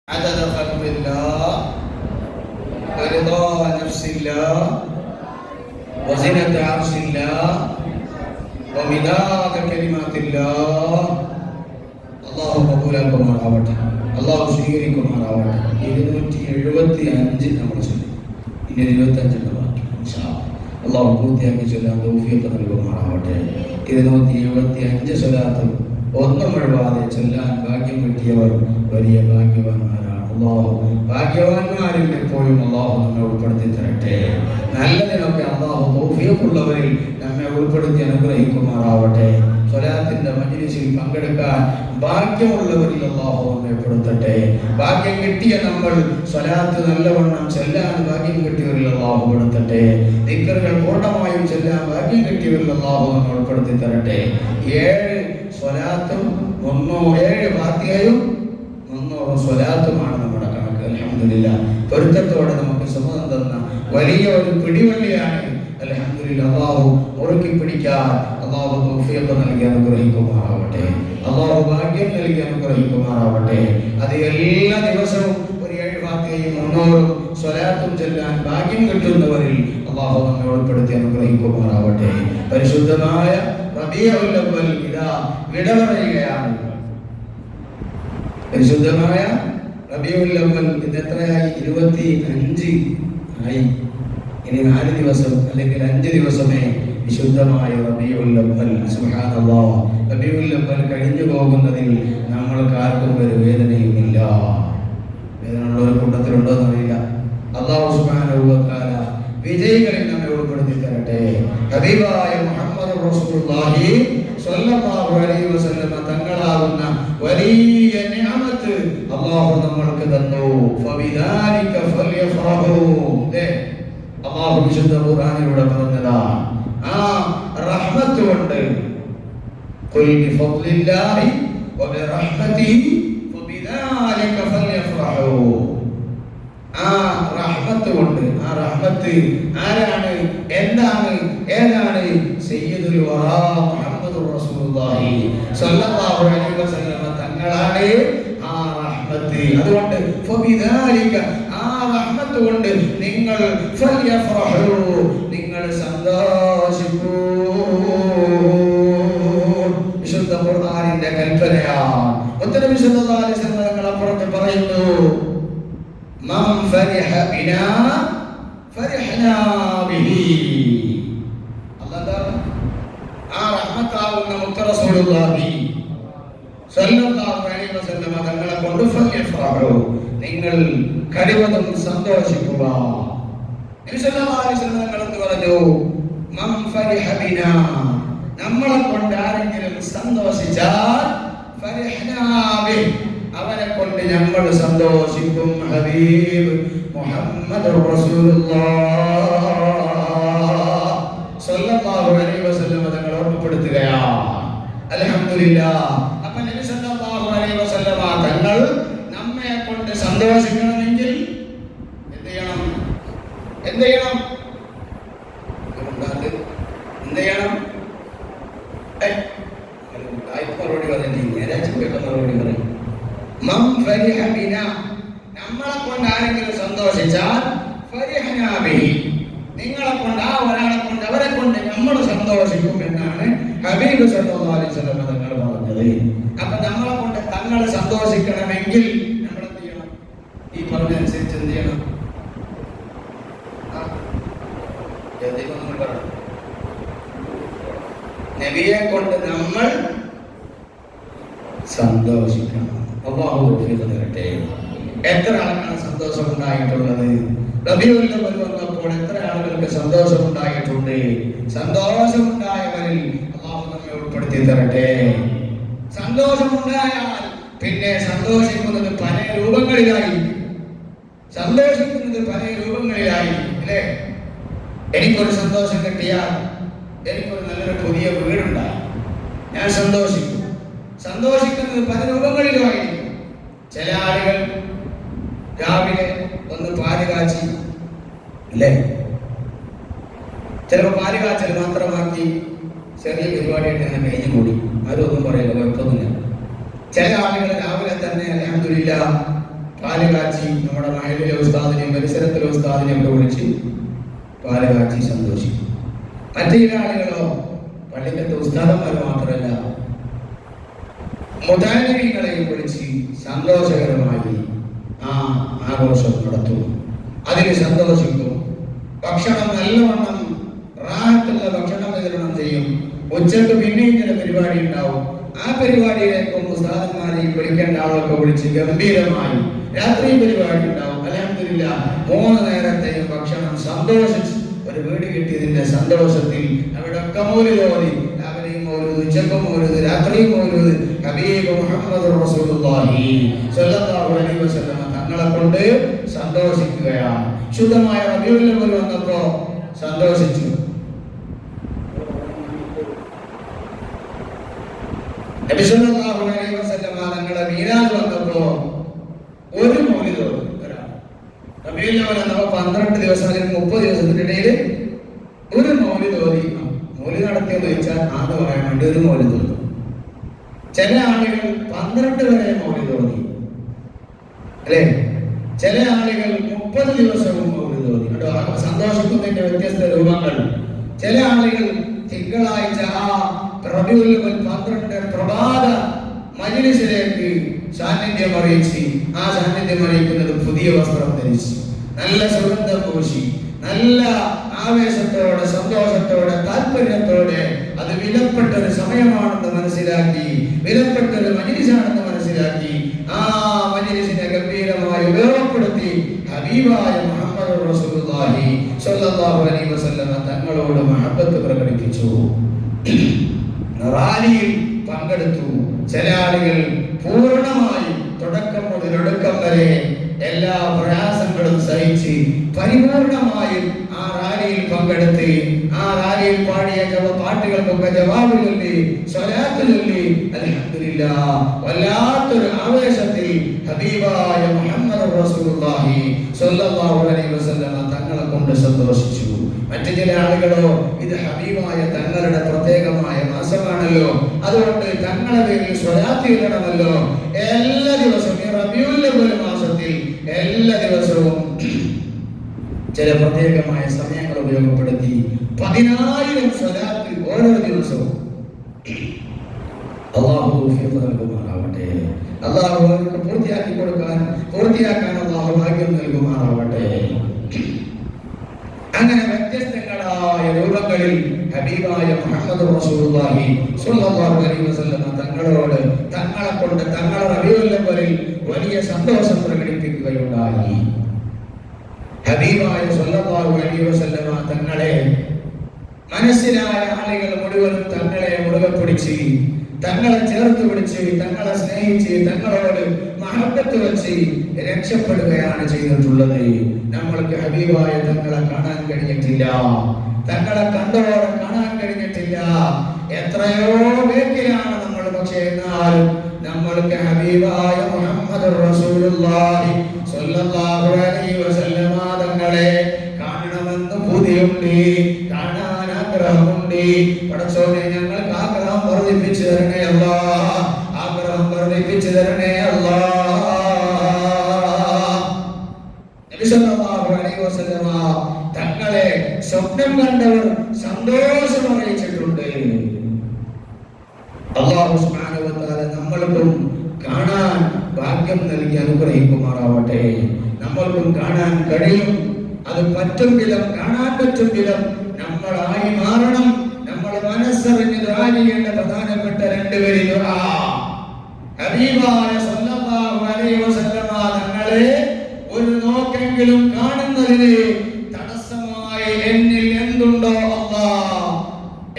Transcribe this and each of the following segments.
عدد خلق الله ورضا نفس الله وزنة عرش الله ومداد كلمات الله. അള്ളാഹു കബൂലാക്കുമാറാവട്ടെ, അള്ളാഹു സ്വീകരിക്കുമാറാവട്ടെ. 275 നമ്മൾ ചൊല്ലി, ഇനി 25 ബാക്കി. അള്ളാഹു പൂർത്തിയാക്കി ചൊല്ലാൻ തൗഫീഖ് നൽകുമാറാവട്ടെ. 275 സ്വലാത്ത് ഒന്നും ഒഴിവാതെ ചൊല്ലാൻ ഭാഗ്യം കിട്ടിയവർ വലിയ ഭാഗ്യവാന്മാരാണ്. അള്ളാഹു ഭാഗ്യവാന്മാരിൽ എപ്പോഴും അള്ളാഹു നമ്മെ ഉൾപ്പെടുത്തി തരട്ടെ. നല്ലതിനൊക്കെ അള്ളാഹു തൗഫീഖുള്ളവരിൽ നമ്മെ ഉൾപ്പെടുത്തി അനുഗ്രഹിക്കുമാറാവട്ടെ. സ്വലാത്തിന്റെ മജ്‌ലിസിൽ പങ്കെടുക്കാൻ ഭാഗ്യമുള്ളവരിൽ അള്ളാഹു നമ്മെ പെടുത്തട്ടെ. ഭാഗ്യം കിട്ടിയ നമ്മൾ സ്വലാത്ത് നല്ലവണ്ണം ചെല്ലാൻ ഭാഗ്യം കിട്ടിയവരിൽ അള്ളാഹു പെടുത്തട്ടെ. ദിക്റുകൾ പൂർണ്ണമായും ചെല്ലാൻ ഭാഗ്യം കിട്ടിയവരിൽ അള്ളാഹു നമ്മെ ഉൾപ്പെടുത്തി തരട്ടെ. 7 സ്വലാത്തും 7 ഫാത്തിഹയും 300 സ്വലാത്തുമാണ് നമ്മുടെ കണക്ക്. അൽഹംദുലില്ലാഹ്, പൊരുത്തത്തോടെ നമുക്ക് സുഖം തന്ന വലിയ ഒരു പിടിവള്ളിയാണ്. അൽഹംദുലില്ലാഹ്, അല്ലാഹു മുറുക്കി പിടിക്കാൻ അല്ലാഹു തൗഫീഖ് നൽകി അനുഗ്രഹിക്കുമാറാവട്ടെ. അല്ലാഹു ഭാഗ്യം നൽകി അനുഗ്രഹിക്കുമാറാവട്ടെ. അത് എല്ലാ ദിവസവും ഒരു 7 ഫാത്തിഹയും 300 സ്വലാത്തും ചൊല്ലാൻ ഭാഗ്യം കിട്ടുന്നവരിൽ അല്ലാഹു നമ്മെ ഉൾപ്പെടുത്തി അനുഗ്രഹിക്കുമാറാവട്ടെ. പരിശുദ്ധമായ റബീഉൽ അവ്വൽ ഇദാ വിട പറയുകയാണ്. പരിശുദ്ധമായ റബീഉൽ അവ്വൽ ഇത് എത്രയായി? 25 ആയി. ഇനി 4 ദിവസം അല്ലെങ്കിൽ 5 ദിവസമേ വിശുദ്ധമായ റബീഉൽ അവ്വൽ. സുബ്ഹാനല്ലാഹ്, റബീഉൽ അവ്വൽ കഴിഞ്ഞു പോകുന്നതിൽ നമ്മൾക്ക് ആർക്കും ഒരു വേദനയുമില്ല. വേദനയുള്ള ഒരു കൂട്ടത്തിലുണ്ടോ എന്നറിയില്ല. അല്ലാഹു സുബ്ഹാനഹു വ തആല വിജയികളിൽ നമ്മെ ഉൾപ്പെടുത്തി തരട്ടെ. ഹബീബായ മുഹമ്മദ് റസൂലുള്ളാഹി സ്വല്ലല്ലാഹു അലൈഹി വസല്ലം തങ്ങളാകുന്ന വലിയ നിഅമത്ത് അല്ലാഹു നമ്മൾക്ക് തന്നു. ഫബിദാലിക ഫൽയഫറഹു. അല്ലാഹു വിശുദ്ധ ഖുർആനിലൂടെ പറഞ്ഞതാ ആ റഹ്മത്ത് കൊണ്ട്. ഖുൽ ബിഫദ്ലില്ലാഹി വബിറഹ്മതിഹി ഫബിദാലിക ഫൽയഫറഹു. ആ റഹ്മത്ത് കൊണ്ട്. ആ റഹ്മത്ത് ആരാണ്, എന്താണ്, ഏതാണ്? സയ്യിദുൽ വറാ മുഹമ്മദുർ റസൂലുള്ളാഹി സ്വല്ലല്ലാഹു അലൈഹി വസല്ലം തങ്ങളാണ് ആ റഹ്മത്ത്. അതുകൊണ്ട് ഫബിദാലിക, ആ റഹ്മത്ത് കൊണ്ട് നിങ്ങൾ ഫൽയഫറഹു, നിങ്ങൾ സന്തോഷിക്കൂ. വിശുദ്ധ ഖുർആനിന്റെ കൽപ്പനയാണ്. മുത്തനബി സല്ലല്ലാഹു അലൈഹി വസല്ലം തങ്ങൾ അപ്പുറത്ത് പറയുന്നു, മൻ ഫരിഹ ബിനാ ഫരിഹ്നാ ബിഹി. അല്ലാഹു ആ റഹ്മത്താവുന്ന മുത്ത റസൂലുള്ളാഹി സ്വല്ലല്ലാഹു അലൈഹി വസല്ലം തങ്ങളെ കൊണ്ട് ഫൽയഫറഹു, നിങ്ങൾ കഴിവതും സന്തോഷിക്കുക. നബി സല്ലല്ലാഹു അലൈഹി വസല്ലം തങ്ങൾ എന്ന് പറഞ്ഞു, മൻ ഫരിഹ ബിനാ, നമ്മളെ കൊണ്ട് ആരെങ്കിലും സന്തോഷിച്ചാൽ ഫരിഹ്നാ ബിഹി, അവനെ കൊണ്ട് നമ്മൾ സന്തോഷിക്കും. ഹബീബ് മുഹമ്മദുർ റസൂലുള്ളാഹ് സ്വല്ലല്ലാഹു അലൈഹി വസല്ലം തങ്ങൾ ഓർമ്മപ്പെടുത്തുകയാണ്. അൽഹംദുലില്ലാഹ്. അപ്പോൾ നബി സല്ലല്ലാഹു അലൈഹി വസല്ലം തങ്ങൾ നമ്മെ കൊണ്ട് സന്തോഷിക്കണമെങ്കിൽ എന്ത് ചെയ്യണം? എന്ത് ചെയ്യണം? എന്ത് ചെയ്യണം? മറുപടി പറയും. മൻ ഫരിഹ ബിനാ, നമ്മളെ കൊണ്ട് ആരെങ്കിലും സന്തോഷിച്ചാൽ ഫരിഹ്നാ ബിഹി, നിങ്ങളെ കൊണ്ട്, ആ ഒരാളെ കൊണ്ട്, അവരെ കൊണ്ട് നമ്മൾ സന്തോഷിക്കും എന്നാണ് ഹബീബ് സല്ലല്ലാഹു അലൈഹി വസല്ലം തങ്ങൾ പറഞ്ഞത്. അപ്പൊ നമ്മളെ കൊണ്ട് തങ്ങൾ സന്തോഷിക്കണമെങ്കിൽ നമ്മൾ എന്ത് ചെയ്യണം? ഈ പറഞ്ഞതനുസരിച്ച് എന്ത് ചെയ്യണം? നബിയെ കൊണ്ട് നമ്മൾ സന്തോഷിക്കണം. അല്ലാഹു തൗഫീഖ് തരട്ടെ. എത്ര ആളുകൾക്ക് സന്തോഷം ഉണ്ടായിട്ടുള്ളത്? റബീഉൽ അവ്വൽ വന്നപ്പോൾ എത്ര ആളുകൾക്ക് സന്തോഷം ഉണ്ടായിട്ടുണ്ട്? സന്തോഷമുണ്ടായവരിൽ അല്ലാഹു നമ്മെ ഉൾപ്പെടുത്തി തരട്ടെ. സന്തോഷമുണ്ടായാൽ പിന്നെ സന്തോഷിക്കുന്നത് പല രൂപങ്ങളിലായി. സന്തോഷിക്കുന്നത് പല രൂപങ്ങളിലായി, അല്ലേ? എനിക്കൊരു സന്തോഷം കിട്ടിയാൽ, എനിക്കൊരു നല്ലൊരു പുതിയ വീടുണ്ടായി, ഞാൻ സന്തോഷിക്കും. സന്തോഷിക്കുന്നത് പല രൂപങ്ങളിലുമായിരിക്കും. ചില ആളുകൾ രാവിലെ ഒന്ന് പാല് കാച്ചി, അല്ലേ? ചിലപ്പോൾ പാല് കാച്ചൽ മാത്രമാക്കി ചെറിയ പരിപാടിയായിട്ട് ഞാൻ കഴിഞ്ഞു കൂടി, ആരും ഒന്നും പറയില്ല, കുഴപ്പമൊന്നുമില്ല. ചില ആളുകൾ രാവിലെ തന്നെ അൽഹംദുലില്ലാഹ് പാല് കാച്ചി നമ്മുടെ മഹലിലെ ഉസ്താദിനെയും പരിസരത്തിലെ ഉസ്താദിനെയും ഒക്കെ വിളിച്ച് പാല് കാച്ചി സന്തോഷിക്കും. മറ്റു ചില ആളുകളോ പള്ളിക്കത്തെ ഉസ്താദന്മാർ മാത്രമല്ല മുതാലിമീങ്ങളെയും വിളിച്ച് സന്തോഷകരമായി ആ ആഘോഷം നടത്തും, അതിന് സന്തോഷിക്കും. ഭക്ഷണം നല്ലവണ്ണം റാഹത്തുള്ള ഭക്ഷണം വിതരണം ചെയ്യും. ഉച്ചക്ക് പിന്നെയും ചില പരിപാടി ഉണ്ടാവും. ആ പരിപാടിയിലേക്കും ഉസ്താദന്മാരെയും വിളിക്കേണ്ട ആളൊക്കെ വിളിച്ച് ഗംഭീരമായി രാത്രി പരിപാടി ഉണ്ടാവും. അൽഹംദുലില്ലാഹ് 3 നേരത്തെയും ഭക്ഷണം സന്തോഷിച്ച് ഒരു വീട് കിട്ടിയതിന്റെ സന്തോഷത്തിൽ അവിടെ ഒക്കെ മൗലിദ് ഓതി, രാവിലെയും മൗലിദ്, ഉച്ചക്കും മൗലിദ്, രാത്രിയും മൗലിദ്. ഹബീബ് മുഹമ്മദ് റസൂലുള്ളാഹി സ്വല്ലല്ലാഹു അലൈഹി വസല്ലം തങ്ങളെ കൊണ്ട് സന്തോഷിക്കുകയാണ്. ശുദ്ധമായ റബീഉൽ അവ്വൽ വന്നപ്പോ സന്തോഷിച്ചു. നബി സല്ലല്ലാഹു അലൈഹി വസല്ലം തങ്ങളുടെ മീലാദ് വന്നപ്പോ ഒരു മൗലിദ് ഓതി. റബീഉൽ അവ്വൽ വന്നപ്പോ 12 ദിവസം അല്ലെങ്കിൽ 30 ദിവസത്തിന്റെ ഇടയിൽ ഒരു മൗലിദ് ഓതി. മൗലിദ് നടത്തിയെന്ന് ചോദിച്ചാൽ ആദ്യം പറയാൻ വേണ്ടി ഒരു മൗലിദ് ഓതി. ചില ആളുകൾ 12 വരെ മൗലിദ് ഓതി അല്ലേ? ചില ആളുകൾ 30 ദിവസവും മൗലിദ് ഓതി. സന്തോഷിക്കുന്നതിന്റെ വ്യത്യസ്ത രൂപങ്ങൾ. ചില ആളുകൾ തിങ്കളാഴ്ച ആ റബീഉൽ അവ്വൽ 12 പ്രഭാത മജ്‌ലിസിലേക്ക് സാന്നിധ്യം അറിയിച്ച്, ആ സാന്നിധ്യം അറിയിക്കുന്നത് പുതിയ വസ്ത്രം ധരിച്ച്, നല്ല സുഗന്ധം പൂശി, നല്ല ആവേശത്തോടെ, സന്തോഷത്തോടെ, താല്പര്യത്തോടെ അത് വിലപ്പെട്ടൊരു സമയമാണെന്ന് മനസ്സിലാക്കി, വിലപ്പെട്ടൊരു മജ്‌ലിസാണെന്ന് മനസ്സിലാക്കി ആ മജ്‌ലിസിനെ ഗംഭീരമായി ഉപയോഗപ്പെടുത്തി ഹബീബായ മുഹമ്മദ് റസൂലുള്ളാഹി സ്വല്ലല്ലാഹു അലൈഹി വസല്ലം തങ്ങളോട് മഹബ്ബത്ത് പ്രകടിപ്പിച്ചു. റാലിയിൽ പങ്കെടുത്തു. ചില ആളുകൾ പൂർണ്ണമായി തുടക്കം മുതൽ ഒടുക്കം വരെ എല്ലാ പ്രയാസങ്ങളും സഹിച്ച് പരിപൂർണമായും ആ റാലിയിൽ പങ്കെടുത്ത് ആ റാലിയിൽ പാടിയ പാട്ടുകൾക്കൊക്കെ ജവാബ് ചൊല്ലി, സ്വലാത്ത് ചൊല്ലി, അൽഹംദുലില്ലാഹ് വല്ലാത്തൊരു ആവേശത്തിൽ ഹബീബായ മുഹമ്മദ് റസൂലുള്ളാഹി സ്വല്ലല്ലാഹു അലൈഹി വസല്ലം തങ്ങളെ കൊണ്ട് സന്തോഷിച്ചു. മറ്റു ചില ആളുകളോ ഇത് ഹബീബായ തങ്ങളുടെ പ്രത്യേകമായ മാസമാണല്ലോ, അതുകൊണ്ട് തങ്ങളുടെ പേരിൽ സ്വലാത്ത് ചൊല്ലണമല്ലോ, എല്ലാ ദിവസവും ഈ റബീഉൽ അവ്വൽ മാസത്തിൽ എല്ലാ ദിവസവും ചില പ്രത്യേകമായ സമയങ്ങൾ ഉപയോഗപ്പെടുത്തി 10,000 സ്വലാത്ത് ഓരോ ദിവസവും. അല്ലാഹു തൗഫീഖ് നൽകുമാറാവട്ടെ. അല്ലാഹു അവർക്ക് പൂർത്തിയാക്കാൻ അല്ലാഹു ഭാഗ്യം നൽകുമാറാവട്ടെ. അങ്ങനെ വ്യത്യസ്തങ്ങളായ രൂപങ്ങളിൽ ഹബീബായ മുഹമ്മദ് റസൂലുള്ളാഹി സ്വല്ലല്ലാഹു അലൈഹി വസല്ലം തങ്ങളോട് തങ്ങളെ കൊണ്ട് തങ്ങളുടെ റബീഉൽ അവ്വലിൽ വലിയ സന്തോഷം പ്രകടിപ്പിക്കുകയുണ്ടായി. ഹബീബായ സ്വല്ലല്ലാഹു അലൈഹി വസല്ലം തങ്ങളെ മനസ്സിലായ ആളുകൾ മുഴുവനും തങ്ങളെ മുറുകെ പിടിച്ച്, തങ്ങളെ ചേർത്ത് പിടിച്ച്, തങ്ങളെ സ്നേഹിച്ച്, തങ്ങളോട് മഹബ്ബത്ത് വെച്ച് രക്ഷപ്പെടുകയാണ് ചെയ്തിട്ടുള്ളത്. നമ്മൾക്ക് ഹബീബായ തങ്ങളെ കാണാൻ കഴിഞ്ഞിട്ടില്ല, തങ്ങളെ കണ്ടോടെ കാണാൻ കഴിഞ്ഞിട്ടില്ല. എത്രയോ ബേക്കിലാണ് നമ്മൾ. പക്ഷേ എന്നാലും നമ്മൾക്ക് ഹബീബായ മുഹമ്മദ് റസൂലുള്ളാഹി സ്വല്ലല്ലാഹു അലൈഹി വസല്ലം തങ്ങളെ കാണണമെന്ന് പൂതിയുണ്ട്, കാണാൻ ആഗ്രഹമുണ്ട്. പടച്ചോനെ ഞങ്ങൾക്ക് ആഗ്രഹം വർദ്ധിപ്പിച്ചു തരണേ അല്ലാഹ്, ആഗ്രഹം വർദ്ധിപ്പിച്ചു തരണേ അല്ലാഹ്. നബി സല്ലല്ലാഹു അലൈഹി വസല്ലം തങ്ങളെ സ്വപ്നം കണ്ടവർ സന്തോഷം അറിയിച്ചിട്ടുണ്ട്. അല്ലാഹു സുബ്ഹാനഹു വ തആല നമ്മൾക്കും കാണാൻ ഭാഗ്യം നൽകി അനുഗ്രഹിക്കുമാറാവട്ടെ. നമ്മൾക്കും കാണാൻ കഴിയും. അത് പറ്റും വിധം, കാണാൻ പറ്റും വിധം നമ്മളായി മാറണം. നമ്മൾ മനസ്സറിഞ്ഞ് ദുആ ചെയ്യേണ്ട പ്രധാനപ്പെട്ട 2 വരി ദുആ. ഹബീബായ സ്വല്ലല്ലാഹു അലൈഹി വസല്ലം തങ്ങളെ ഒരു നോക്കെങ്കിലും കാണുന്നതിന് തടസ്സമായി എന്നിൽ എന്തുണ്ടോ അല്ലാഹ്,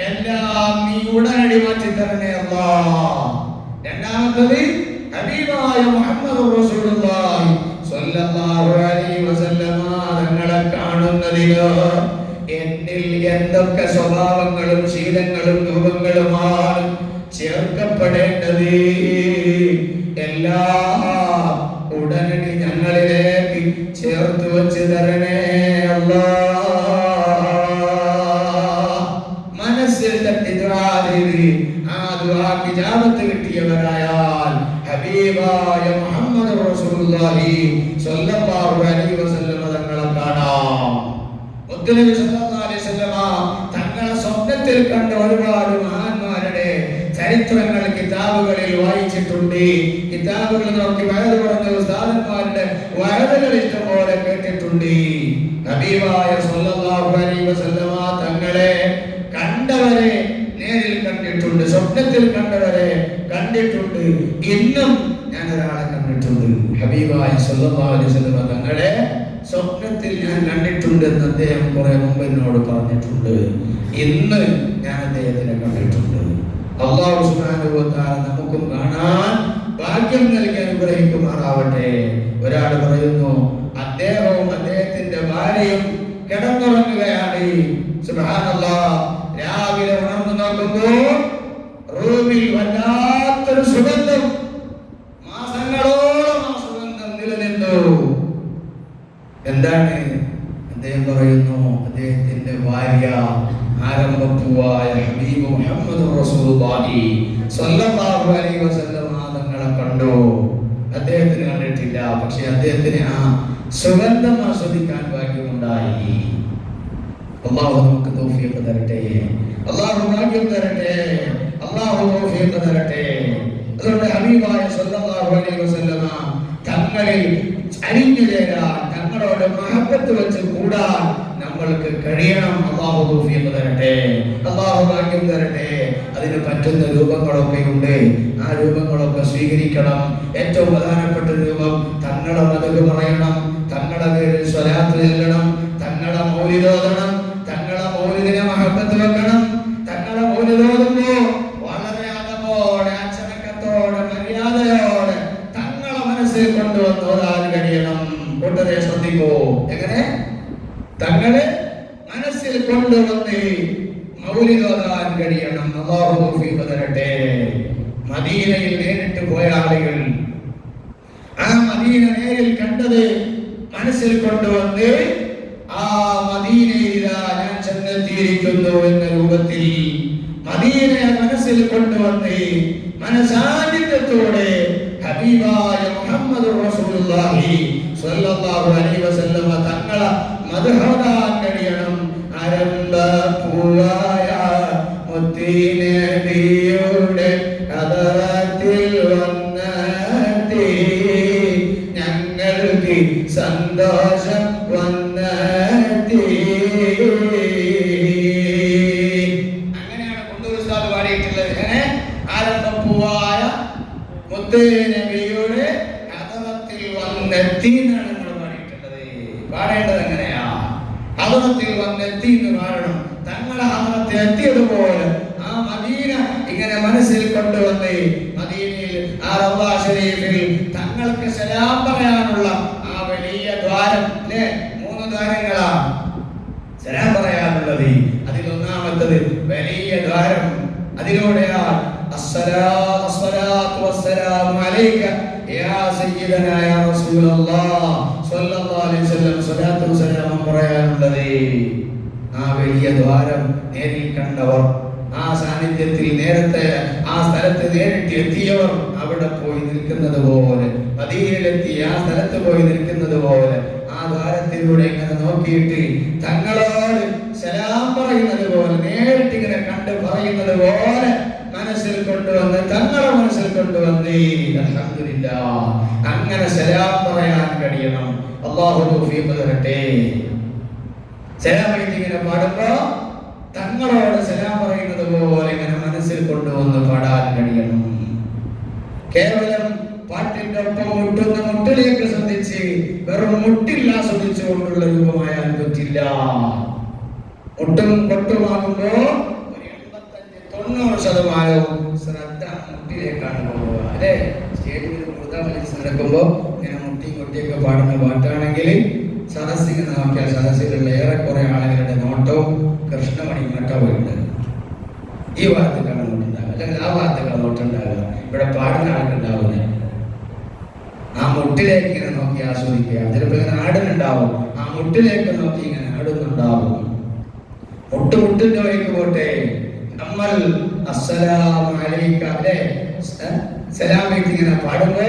എല്ലാം നീ ഉടനടി മാറ്റി തരണേ അല്ലാഹ്. രണ്ടാമത്തേത് ഹബീബായ മുഹമ്മദ് റസൂലുള്ളാഹി സ്വല്ലല്ലാഹു അലൈഹി വസല്ലം തങ്ങളെ കാണുന്നതിന് എന്നിൽ എന്തൊക്കെ സ്വഭാവങ്ങളും ശീലങ്ങളും രൂപങ്ങളുമാണ് ചേർക്കപ്പെടേണ്ടത് എല്ലാം ഉടനടി ഞങ്ങളിലേക്ക് ചേർത്ത് വെച്ച് തരണേ അല്ലാഹ്. മനസ്സിൽ തട്ടി ദുആ ചെയ്ത് ആ ദുആക്ക് ഇജാബത്ത് കിട്ടിയവരായാൽ ഹബീബായ മുഹമ്മദ് റസൂലുള്ളാഹി സ്വല്ലല്ലാഹു അലൈഹി വസല്ലം തങ്ങളെ കാണാം. മുത്തുനബി സ്വല്ലല്ലാഹു അലൈഹി വസല്ലം തങ്ങളെ സ്വപ്നത്തിൽ കണ്ട ഒരുപാട് മഹാന്മാരുടെ ചരിത്രങ്ങൾ കിതാബുകളിൽ വായിച്ചിട്ടുണ്ട്. കിതാബുകൾ നോക്കി വയത് പറഞ്ഞ ഉസ്താദന്മാരുടെ വയലുകൾ ഇഷ്ടംപോലെ കേട്ടിട്ടുണ്ട്. ഹബീബായ സ്വല്ലല്ലാഹു അലൈഹി വസല്ലം തങ്ങളെ കണ്ടവരെ നേരിൽ കണ്ടിട്ടുണ്ട്, സ്വപ്നത്തിൽ കണ്ടവരെ കണ്ടിട്ടുണ്ട്. ഇന്നും ഞാൻ ഒരാളെ കണ്ടിട്ടുണ്ട്. ഹബീബായ സ്വല്ലല്ലാഹു അലൈഹി വസല്ലം തങ്ങളെ സ്വപ്നത്തിൽ ഞാൻ കണ്ടിട്ടുണ്ട് എന്ന് അദ്ദേഹം കുറെ മുമ്പ് എന്നോട് പറഞ്ഞിട്ടുണ്ട്. ഇന്ന് ഞാൻ അദ്ദേഹത്തിനെ കണ്ടിട്ടുണ്ട്. അല്ലാഹു സുബ്ഹാനഹു വ തആല നമുക്കും കാണാൻ ഭാഗ്യം നൽകി അനുഗ്രഹിക്കുമാറാവട്ടെ. ഒരാൾ പറയുന്നു അദ്ദേഹവും അദ്ദേഹത്തിന്റെ ഭാര്യയും കിടന്നുറങ്ങുകയാണ്. സുബ്ഹാനല്ലാഹ്, രാവിലെ ഉണർന്നു നോക്കുമ്പോൾ റൂമിൽ വല്ലാത്തൊരു സുഗന്ധം, മാസങ്ങളോളം ആ സുഗന്ധം നിലനിന്നു. എന്താണ്? അദ്ദേഹം പറയുന്നു അദ്ദേഹത്തിന്റെ ഭാര്യ ആരംഭപ്പൂവായ ഹബീബ് മുഹമ്മദ് റസൂലുള്ളാഹി സ്വല്ലല്ലാഹു അലൈഹി വസല്ലം തങ്ങളെ കണ്ടു. അദ്ദേഹത്തിന് കണ്ടിട്ടില്ല, പക്ഷെ അദ്ദേഹത്തിന് ആ സുഗന്ധം ആസ്വദിക്കാൻ ഭാഗ്യമുണ്ടായി. അല്ലാഹു നമുക്ക് തൗഫീഖ് തരട്ടെ, അല്ലാഹു ഭാഗ്യം തരട്ടെ, അല്ലാഹു തൗഫീഖ് തരട്ടെ. അതുകൊണ്ട് ഹബീബായ സ്വല്ലല്ലാഹു അലൈഹി വസല്ലം തങ്ങളിൽ അലിഞ്ഞു ചേരാൻ, തങ്ങളോട് മഹബത്ത് വെച്ച് കൂടാൻ നമ്മൾക്ക് കഴിയണം. അല്ലാഹു തൗഫീഖ് തരട്ടെ, അല്ലാഹു ഭാഗ്യം തരട്ടെ. അതിന് പറ്റുന്ന രൂപങ്ങളൊക്കെ ഉണ്ട്, ആ രൂപങ്ങളൊക്കെ സ്വീകരിക്കണം. ഏറ്റവും പ്രധാനപ്പെട്ട രൂപം തങ്ങളെ മദഹ് പറയണം, തങ്ങളെ പേരിൽ സ്വലാത്ത് ചൊല്ലണം, തങ്ങളെ മൗലിദ് ഓതണം, തങ്ങളെ മൗലിദിനെ മഹബത്ത് വെക്കണം. തങ്ങളെ മൗലിദ് ഓതുമ്പോൾ വളരെ അതവോടെ, അച്ചടക്കത്തോടെ, മര്യാദയോടെ തങ്ങളെ മനസ്സിൽ കൊണ്ടുവന്ന് ഓതാൻ കഴിയണം. കൂട്ടരെ ശ്രദ്ധിക്കൂ, എങ്ങനെ തങ്ങളെ മനസ്സിൽ കൊണ്ടുവന്ന് മൗലിദ് ഓതാൻ കഴിയണം. അല്ലാഹു തൗഫീഖ് തരട്ടെ. മദീനയിൽ നേരിട്ട് പോയ ആളുകൾ ആ മദീന നേരിൽ കണ്ടത് മനസ്സിൽ കൊണ്ടുവന്ന് ആ മദീനയിൽ ഞാൻ ചെന്നെത്തിയിരിക്കുന്നു എന്ന രൂപത്തിൽ മദീനയെ മനസ്സിൽ കൊണ്ടുവന്ന് മനസാന്നിധ്യത്തോടെ ഹബീബായ മുഹമ്മദ് റസൂലുള്ളാഹി സ്വല്ലല്ലാഹു അലൈഹി വസല്ലം തങ്ങളെ മദ്ഹോദാൻ കഴിയണം. ആരംഭപ്പൂവായ മുത്തുനബിയുടെ ഹദറത്തിൽ വന്നെത്തി, ഞങ്ങൾക്ക് സന്തോഷം വന്നെത്തി. അങ്ങനെയാണ് കൊണ്ടൂർ ഉസ്താദ് പാടിയിട്ടുള്ളത്. ആരംഭപ്പൂവായ മുത്തുനബിയുടെ ഹദറത്തിൽ വന്നെത്തി എന്നാണ് നമ്മൾ പാടിയിട്ടുള്ളത്. പാടേണ്ടത് എങ്ങനെയാ? ഹദറത്തിൽ വന്നെത്തി എന്ന് പാടണം. തങ്ങളെ ഹദറത്തിൽ എത്തിയതുപോലെ ആ മദീന ഇങ്ങനെ മനസ്സിൽ കൊണ്ടുവന്ന് മദീനയിൽ ആ റൗള ശരീഫിൽ തങ്ങൾക്ക് സലാം പറയാനുള്ള ആ വലിയ ദ്വാരം, അല്ലേ? 3 ദ്വാരങ്ങളാണ് സലാം പറയാനുള്ളത്. അതിലൊന്നാമത്തത് വലിയ ദ്വാരം. അതിലൂടെയാണ് അസ്സലാത്തു വസ്സലാമു അലൈക യാ സയ്യിദനാ യാ റസൂലല്ലാഹ് സ്വല്ലല്ലാഹു അലൈഹി വസല്ലം സ്വലാത്തു വസ്സലാം പറയാനുള്ളത്. ആ വലിയ ദ്വാരം നേരിൽ കണ്ടവർ, ആ സാന്നിധ്യത്തിൽ നേരത്തെ ആ സ്ഥലത്ത് നേരിട്ട് എത്തിയവർ അവിടെ പോയി നിൽക്കുന്നത് പോലെ, മദീനയിലെത്തി ആ സ്ഥലത്ത് പോയി നിൽക്കുന്നത് പോലെ ആ ദ്വാരത്തിലൂടെ ഇങ്ങനെ നോക്കിയിട്ട് തങ്ങളോട് സലാം പറയുന്നത് പോലെ, നേരിട്ട് ഇങ്ങനെ കണ്ട് പറയുന്നത് പോലെ മനസ്സിൽ കൊണ്ടുവന്ന്, തങ്ങളെ മനസ്സിൽ കൊണ്ടുവന്ന് അൽഹംദുലില്ലാഹ് അങ്ങനെ സലാം പറയാൻ കഴിയണം. അല്ലാഹു തൗഫീഖ് തരട്ടെ. സലാം ഇങ്ങനെ പാടുമ്പോ തങ്ങളോട് സലാം പറയുന്നത് പോലെ ഇങ്ങനെ മനസ്സിൽ കൊണ്ടുവന്ന് പാടാൻ കഴിയണം. കേവലം പാട്ടിന്റെ ഒപ്പം മുട്ടുന്ന മുട്ടിലേക്ക് ശ്രദ്ധിച്ച് വെറും മുട്ടിൽ ആസ്വദിച്ചുകൊണ്ടുള്ള രൂപമായാൽ പറ്റില്ല. മുട്ടും കൊട്ടുമാകുമ്പോ 85-90% ശ്രദ്ധ മുട്ടിലേക്കാണ് പോവുക, അല്ലെ? സ്റ്റേജിൽ നടക്കുമ്പോ ഇങ്ങനെ മുട്ടിയും കൊട്ടിയൊക്കെ പാടുന്ന പാട്ടാണെങ്കിൽ സദസ്സിങ്ങനെ നോക്കിയാൽ സദസ്സിലുള്ള ഏറെക്കുറെ ആളുകളുടെ നോട്ടവും കൃഷ്ണമണി നട്ടവുമുണ്ട്. ഈ ഭാഗത്തേക്കാണ് നോട്ടുണ്ടാവുക, അല്ലെങ്കിൽ ആ ഭാഗത്തേക്കാണ് നോട്ടുണ്ടാവുക. ഇവിടെ പാടുന്ന ആൾക്കുണ്ടാവുന്നത് ആ മുട്ടിലേക്ക് ഇങ്ങനെ നോക്കി ആസ്വദിക്കുക. ചിലപ്പോൾ ഇങ്ങനെ ആടുന്നുണ്ടാവും, ആ മുട്ടിലേക്ക് നോക്കി ഇങ്ങനെ ആടുന്നുണ്ടാവും. മുട്ടിന്റെ വഴിക്ക് പോട്ടെ. നമ്മൾ അസ്സലാമു അലൈക, അല്ലേ? സലാം ഇങ്ങനെ പാടുമ്പോ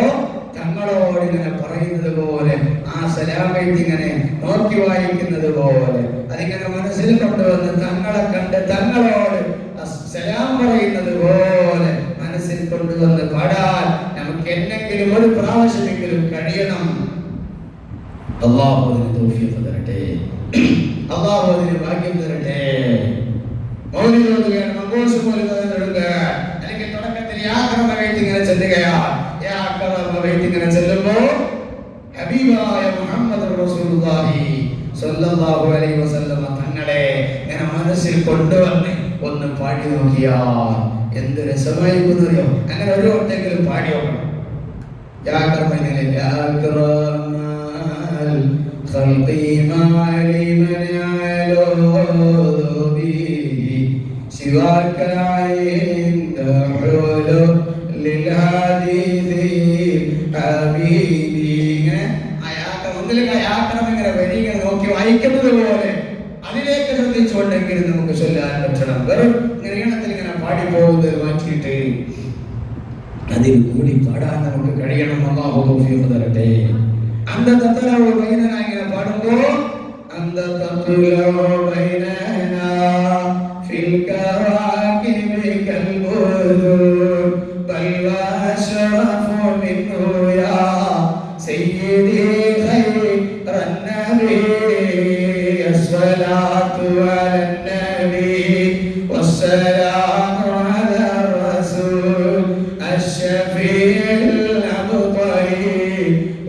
തങ്ങളോട് ഇങ്ങനെ പറയുന്നത് പോലെ, ആ സലാമത്ത് ഇങ്ങനെ നോക്കി വായിക്കുന്നത് പോലെ, അതിങ്ങനെ മനസ്സിൽ കൊണ്ടുവന്ന് തങ്ങളെ കണ്ട് തങ്ങളോട് സലാം പറയുന്നത് പോലെ മനസ്സിൽ കൊണ്ടുവന്ന് പാടാൻ നമുക്ക് എന്നെങ്കിലും ഒരു പ്രാവശ്യമെങ്കിലും കഴിയണം. അല്ലാഹു അതിന് തൗഫീഖ് തരട്ടെ, അല്ലാഹു അതിന് ഭാഗ്യം തരട്ടെ. മൗലിദ് ഓതുകയാണ്, മങ്കൂസ് മൗലിദ് ഓതുക, അല്ലെങ്കിൽ തുടക്കത്തിൽ യാ അക്രമ ബൈത്ത് ഇങ്ങനെ ചെല്ലുകയാണ്. യാ അക്രമ ബൈത്ത് ഇങ്ങനെ ചെല്ലുമ്പോൾ ഹബീബായ മുഹമ്മദ് റസൂലുള്ളാഹി സ്വല്ലല്ലാഹു അലൈഹി വസല്ലം തങ്ങളെ ഇങ്ങനെ മനസ്സിൽ കൊണ്ടുവന്ന് ഒന്ന് പാടി നോക്കിയാൽ എന്ത് രസമായിരിക്കുന്നറിയോ. അങ്ങനെ ഒരു വട്ടെങ്കിലും പാടി നോക്കണം. യാ അക്രമനിലെ യാ അക്രമൽ ഖൽഖി മാലിമൻ യലൂദു ബിഹി സിവാക ഇൻദ ഹുലുലിൽ ഹദീദി ഹബീബി. ഇങ്ങനെ ആയാക്രമം ഇങ്ങനെ വരികൾ നോക്കി വായിക്കുന്നത് പോലെ അതിലേക്ക് ശ്രദ്ധിച്ചുകൊണ്ടെങ്കിലും നമുക്ക് ചൊല്ലാൻ പറ്റണം. വെറും ഈണത്തിൽ ഇങ്ങനെ പാടി പോകുന്നത് മാറ്റിയിട്ട് അതിൽ കൂടി പാടാൻ നമുക്ക് കഴിയണം. അല്ലാഹു തൗഫീഖ് തരട്ടെ. അന്ത തത്ലഉ ബൈനനാ ഇങ്ങനെ പാടുമ്പോൾ അന്ത തത്ലഉ ബൈനനാ ഫിൽ കവാകിബി കൽബുദൂർ ബൽ വശറഫു മിൻഹു യാ സയ്യിദി ഖൈറൻ നബി അസ്സലാത്തു അലൻ നബി വസ്സലാമു അലാ റസൂൽ അശ്ശഫീഉൽ അബ്തരി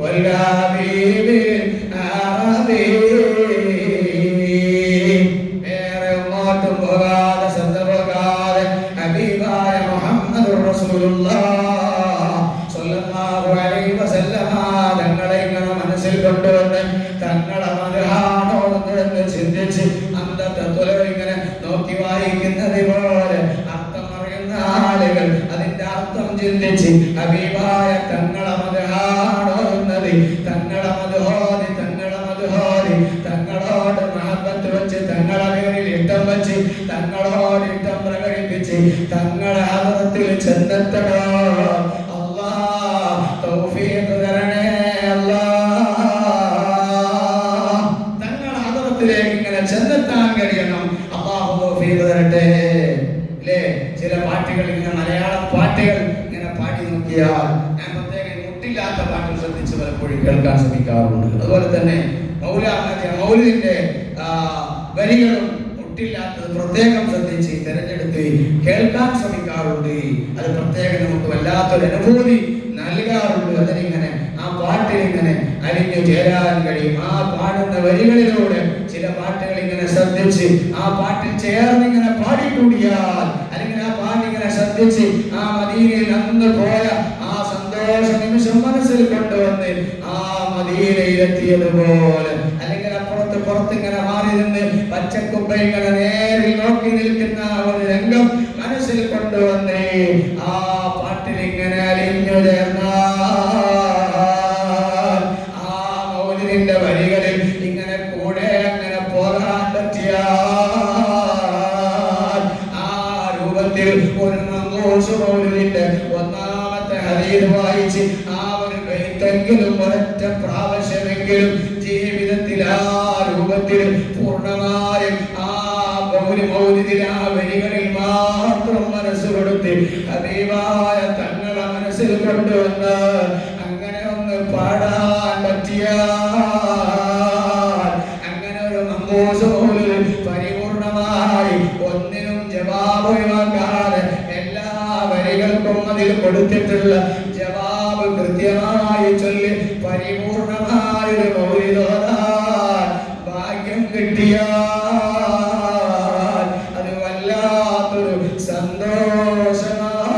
വൽ ഹബീബിൽ അറബി. ഏറെ അങ്ങോട്ടും പോകാതെ ശ്രദ്ധ പോകാതെ ഹബീബായ മുഹമ്മദുർ റസൂലുള്ളാഹ് സ്വല്ലല്ലാഹു അലൈഹി വസല്ലമ തങ്ങളെ ഇങ്ങനെ മനസ്സിൽ കൊണ്ടുവന്ന് തങ്ങളെ മദ്ഹാണോ എന്ന് ചിന്തിച്ച് അന്തത്തെ ഇങ്ങനെ നോക്കി വായിക്കുന്നത് പോലെ അർത്ഥം അറിയുന്ന ആളുകൾ അതിന്റെ അർത്ഥം ചിന്തിച്ച് ഹബീബായ തങ്ങളെ മദ്ഹാണോ എന്നത് തങ്ങളെ മദ്ഹോദി തങ്ങളോട് മഹബത്ത് വെച്ച് തങ്ങളെ പേരിൽ ഇഷ്ടം വെച്ച് തങ്ങളോട് ഇഷ്ടം പ്രകടിപ്പിച്ച് തങ്ങളെ ഹദറത്തിൽ ചെന്നെത്തണോ. അല്ലാഹ് തൗഫീഖ് തരണേ. ഇങ്ങനെ ചെന്നെത്താൻ കഴിയണം. അല്ലാഹു തൗഫീഖ് തരട്ടെ. അല്ലേ, ചില പാട്ടുകൾ ഇങ്ങനെ മലയാളം പാട്ടുകൾ ഇങ്ങനെ പാടി നോക്കിയാൽ ഞാൻ പ്രത്യേകം മുട്ടില്ലാത്ത പാട്ടുകൾ ശ്രദ്ധിച്ച് പലപ്പോഴും കേൾക്കാൻ ശ്രമിക്കാറുണ്ട്. അതുപോലെ തന്നെ മൗലിദിന്റെ വരികളും മുട്ടില്ലാത്തത് പ്രത്യേകം ശ്രദ്ധിച്ച് തിരഞ്ഞെടുത്ത് കേൾക്കാൻ ശ്രമിക്കാറുണ്ട്. അത് പ്രത്യേകം നമുക്ക് വല്ലാത്തൊരു അനുഭൂതി നൽകാറുണ്ട്. അതിനിങ്ങനെ ആ പാട്ടിലിങ്ങനെ അലിഞ്ഞു ചേരാൻ കഴിയും. ആ പാടുന്ന വരികളിലൂടെ ചില പാട്ടുകൾ ഇങ്ങനെ ശ്രദ്ധിച്ച് ആ പാട്ടിൽ ചേർന്ന് ഇങ്ങനെ പാടിക്കൂടിയാൽ, അല്ലെങ്കിൽ ആ പാട്ടിങ്ങനെ ശ്രദ്ധിച്ച് ആ മദീനയിൽ അന്ന് പോയ ആ സന്തോഷ നിമിഷം മനസ്സിൽ കൊണ്ടുവന്ന് ആ മദീനയിലെത്തിയതുപോലെ, അല്ലെങ്കിൽ പുറത്ത് ഇങ്ങനെ മാറി നിന്ന് പച്ചക്കുപ്പ ഇങ്ങനെ നേരിൽ നോക്കി നിൽക്കുന്ന ഒരു രംഗം മനസ്സിൽ കൊണ്ടുവന്ന് ആ പാട്ടിൽ ഇങ്ങനെ അലിഞ്ഞു ചേർന്നാൽ ആ മൗലിദിന്റെ വരികളിൽ ഇങ്ങനെ കൂടെ അങ്ങനെ പോകാൻ പറ്റിയാൽ ആ രൂപത്തിൽ ഒരു മങ്കൂസ് മൗലിദിന്റെ ഒന്നാമത്തെ ഹദീസ് വായിച്ച് ആ ഒരു ബൈത്തെങ്കിലും ഒരൊറ്റ പ്രാവശ്യമെങ്കിലും ജീവിതത്തിൽ ആ രൂപത്തിൽ പൂർണ്ണമായും ആ മൗലിദിൽ ആ വരികളിൽ മാത്രം മനസ്സ് കൊടുത്ത് ഹബീബായ തങ്ങളെ മനസ്സിൽ കൊണ്ടുവന്ന് അങ്ങനെ ഒന്ന് പാടാൻ പറ്റിയാൽ, അങ്ങനെ ഒരു മങ്കൂസ് മൗലിദ് പരിപൂർണമായി ഒന്നിനും ജവാബ് ഒഴിവാക്കാതെ എല്ലാ വരികൾക്കും അതിൽ കൊടുത്തിട്ടുള്ള ജവാബ് കൃത്യമായി ചൊല്ലി പരിപൂർണമായ ഒരു മൗലിദ് ഓതാൻ ഭാഗ്യം കിട്ടിയാൽ അത് വല്ലാത്തൊരു സന്തോഷമാണ്.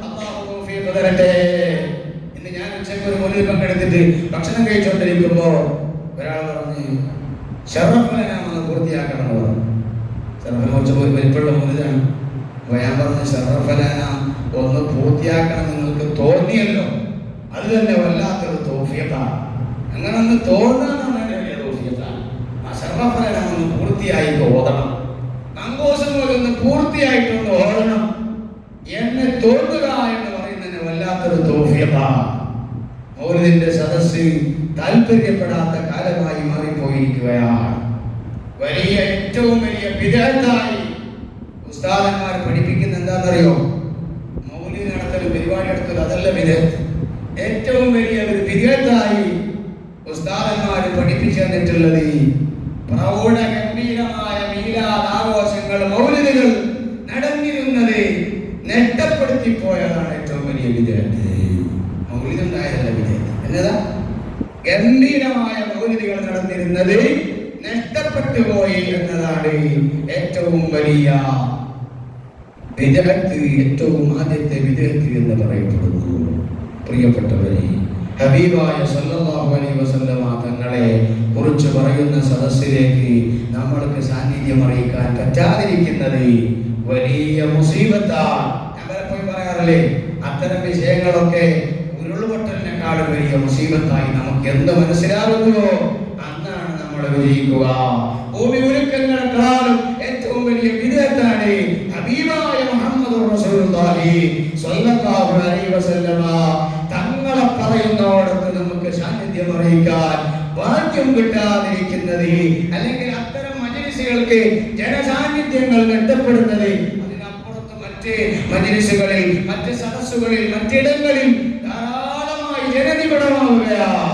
അല്ലാഹു തൗഫീഖ് തരട്ടെ. ഇന്ന് ഞാൻ ഉച്ചയ്ക്ക് ഒരു മൗലിദിൽ പങ്കെടുത്തിട്ട് ഭക്ഷണം കഴിച്ചുകൊണ്ടിരിക്കുമ്പോ ഒരാൾ പറഞ്ഞു ഷറഫനാമെന്ന് പൂർത്തിയാക്കണം എന്ന് പറഞ്ഞു. ഷറഫന ഒരു വലിപ്പുള്ള മൗലിദാണ്. അപ്പൊ ഞാൻ പറഞ്ഞു ഷറഫന ഒന്ന് പൂർത്തിയാക്കണം നിങ്ങൾക്ക് തോന്നിയല്ലോ, അത് തന്നെ വല്ലാത്തൊരു തൗഫീഖാണ്. അങ്ങനെ ഒന്ന് തോന്നാനാണ് വലിയ തൗഫീഖാണ്. ആ ഷറഫന ഒന്ന് പൂർത്തിയായിട്ട് ഓതണം, മങ്കൂസ് പോലൊന്ന് പൂർത്തിയായിട്ടൊന്ന് ഓടണം എന്ന് തോന്നുക എന്ന് പറയുന്നതിന് വല്ലാത്തൊരു മൗലിദിന്റെ സദസ്സ് താല്പര്യപ്പെടാത്ത കാലമായി മാറിപ്പോയിരിക്കുകയാണ്. വലിയ ഏറ്റവും വലിയ ബിദ്അത്തായി ഉസ്താദന്മാർ പഠിപ്പിക്കുന്ന എന്താണെന്നറിയോ? മൗലിദ് നടത്തലും പരിപാടി നടത്തലും അതല്ല ബിദ്അത്ത്. ഏറ്റവും വലിയ ഒരു ബിദ്അത്തായി ഉസ്താദന്മാർ പഠിപ്പിച്ചു തന്നിട്ടുള്ളത് പ്രൗഢ ഗംഭീരമായ മീലാദ് ആഘോഷങ്ങൾ, മൗലിദുകൾ നടന്നിരുന്നത് നെട്ടപ്പെടുത്തിപ്പോയതാണ് ഏറ്റവും വലിയ ബിദ്അത്ത്. മൗലിദ് ഉണ്ടായതല്ല ബിദ്അത്ത്. എന്നതാ? ഗംഭീരമായ മൗലിദുകൾ നടന്നിരുന്നത് നഷ്ടപ്പെട്ടു പോയി എന്നതാണ് ഏറ്റവും വലിയ ബിദ്അത്ത്, ഏറ്റവും ആദ്യത്തെ ബിദ്അത്ത് എന്ന് പറയപ്പെടുന്നു. പ്രിയപ്പെട്ടവരെ, ഹബീബായ സല്ലല്ലാഹു അലൈഹി വസല്ലമ തങ്ങളെ കുറിച്ച് പറയുന്ന സദസ്സിലേക്ക് നമ്മൾക്ക് സാന്നിധ്യം അറിയിക്കാൻ പറ്റാതിരിക്കുന്നത് വലിയ മുസീബത്താണ്. ഞാൻ പലപ്പോഴും പറയാറില്ലേ, അത്തരം വിഷയങ്ങളൊക്കെ ഉരുൾപൊട്ടലിനെക്കാളും വലിയ മുസീബത്തായി നമുക്ക് എന്ത് മനസ്സിലാകുന്നുവോ അന്നാണ് നമ്മൾ വിജയിക്കുക. ഭൂമി ഉരുക്കങ്ങളെക്കാളും ഏറ്റവും വലിയ ബിദ്അത്താണ് ഹബീബായ മുഹമ്മദ് റസൂലുള്ളാഹി സ്വല്ലല്ലാഹു അലൈഹി വസല്ലമ തങ്ങളെ പറയുന്നോടത്ത് നമുക്ക് സാന്നിധ്യം അറിയിക്കാൻ ഭാഗ്യം കിട്ടാതിരിക്കുന്നത്, അല്ലെങ്കിൽ അത്തരം മജ്‌ലിസുകൾക്ക് ജനസാന്നിധ്യങ്ങൾ നഷ്ടപ്പെടുന്നത്. അതിനപ്പുറത്ത് മറ്റ് മജ്‌ലിസുകളിൽ, മറ്റ് സദസ്സുകളിൽ, മറ്റിടങ്ങളിൽ ധാരാളമായി ജനനിബിഡമാവുകയാണ്.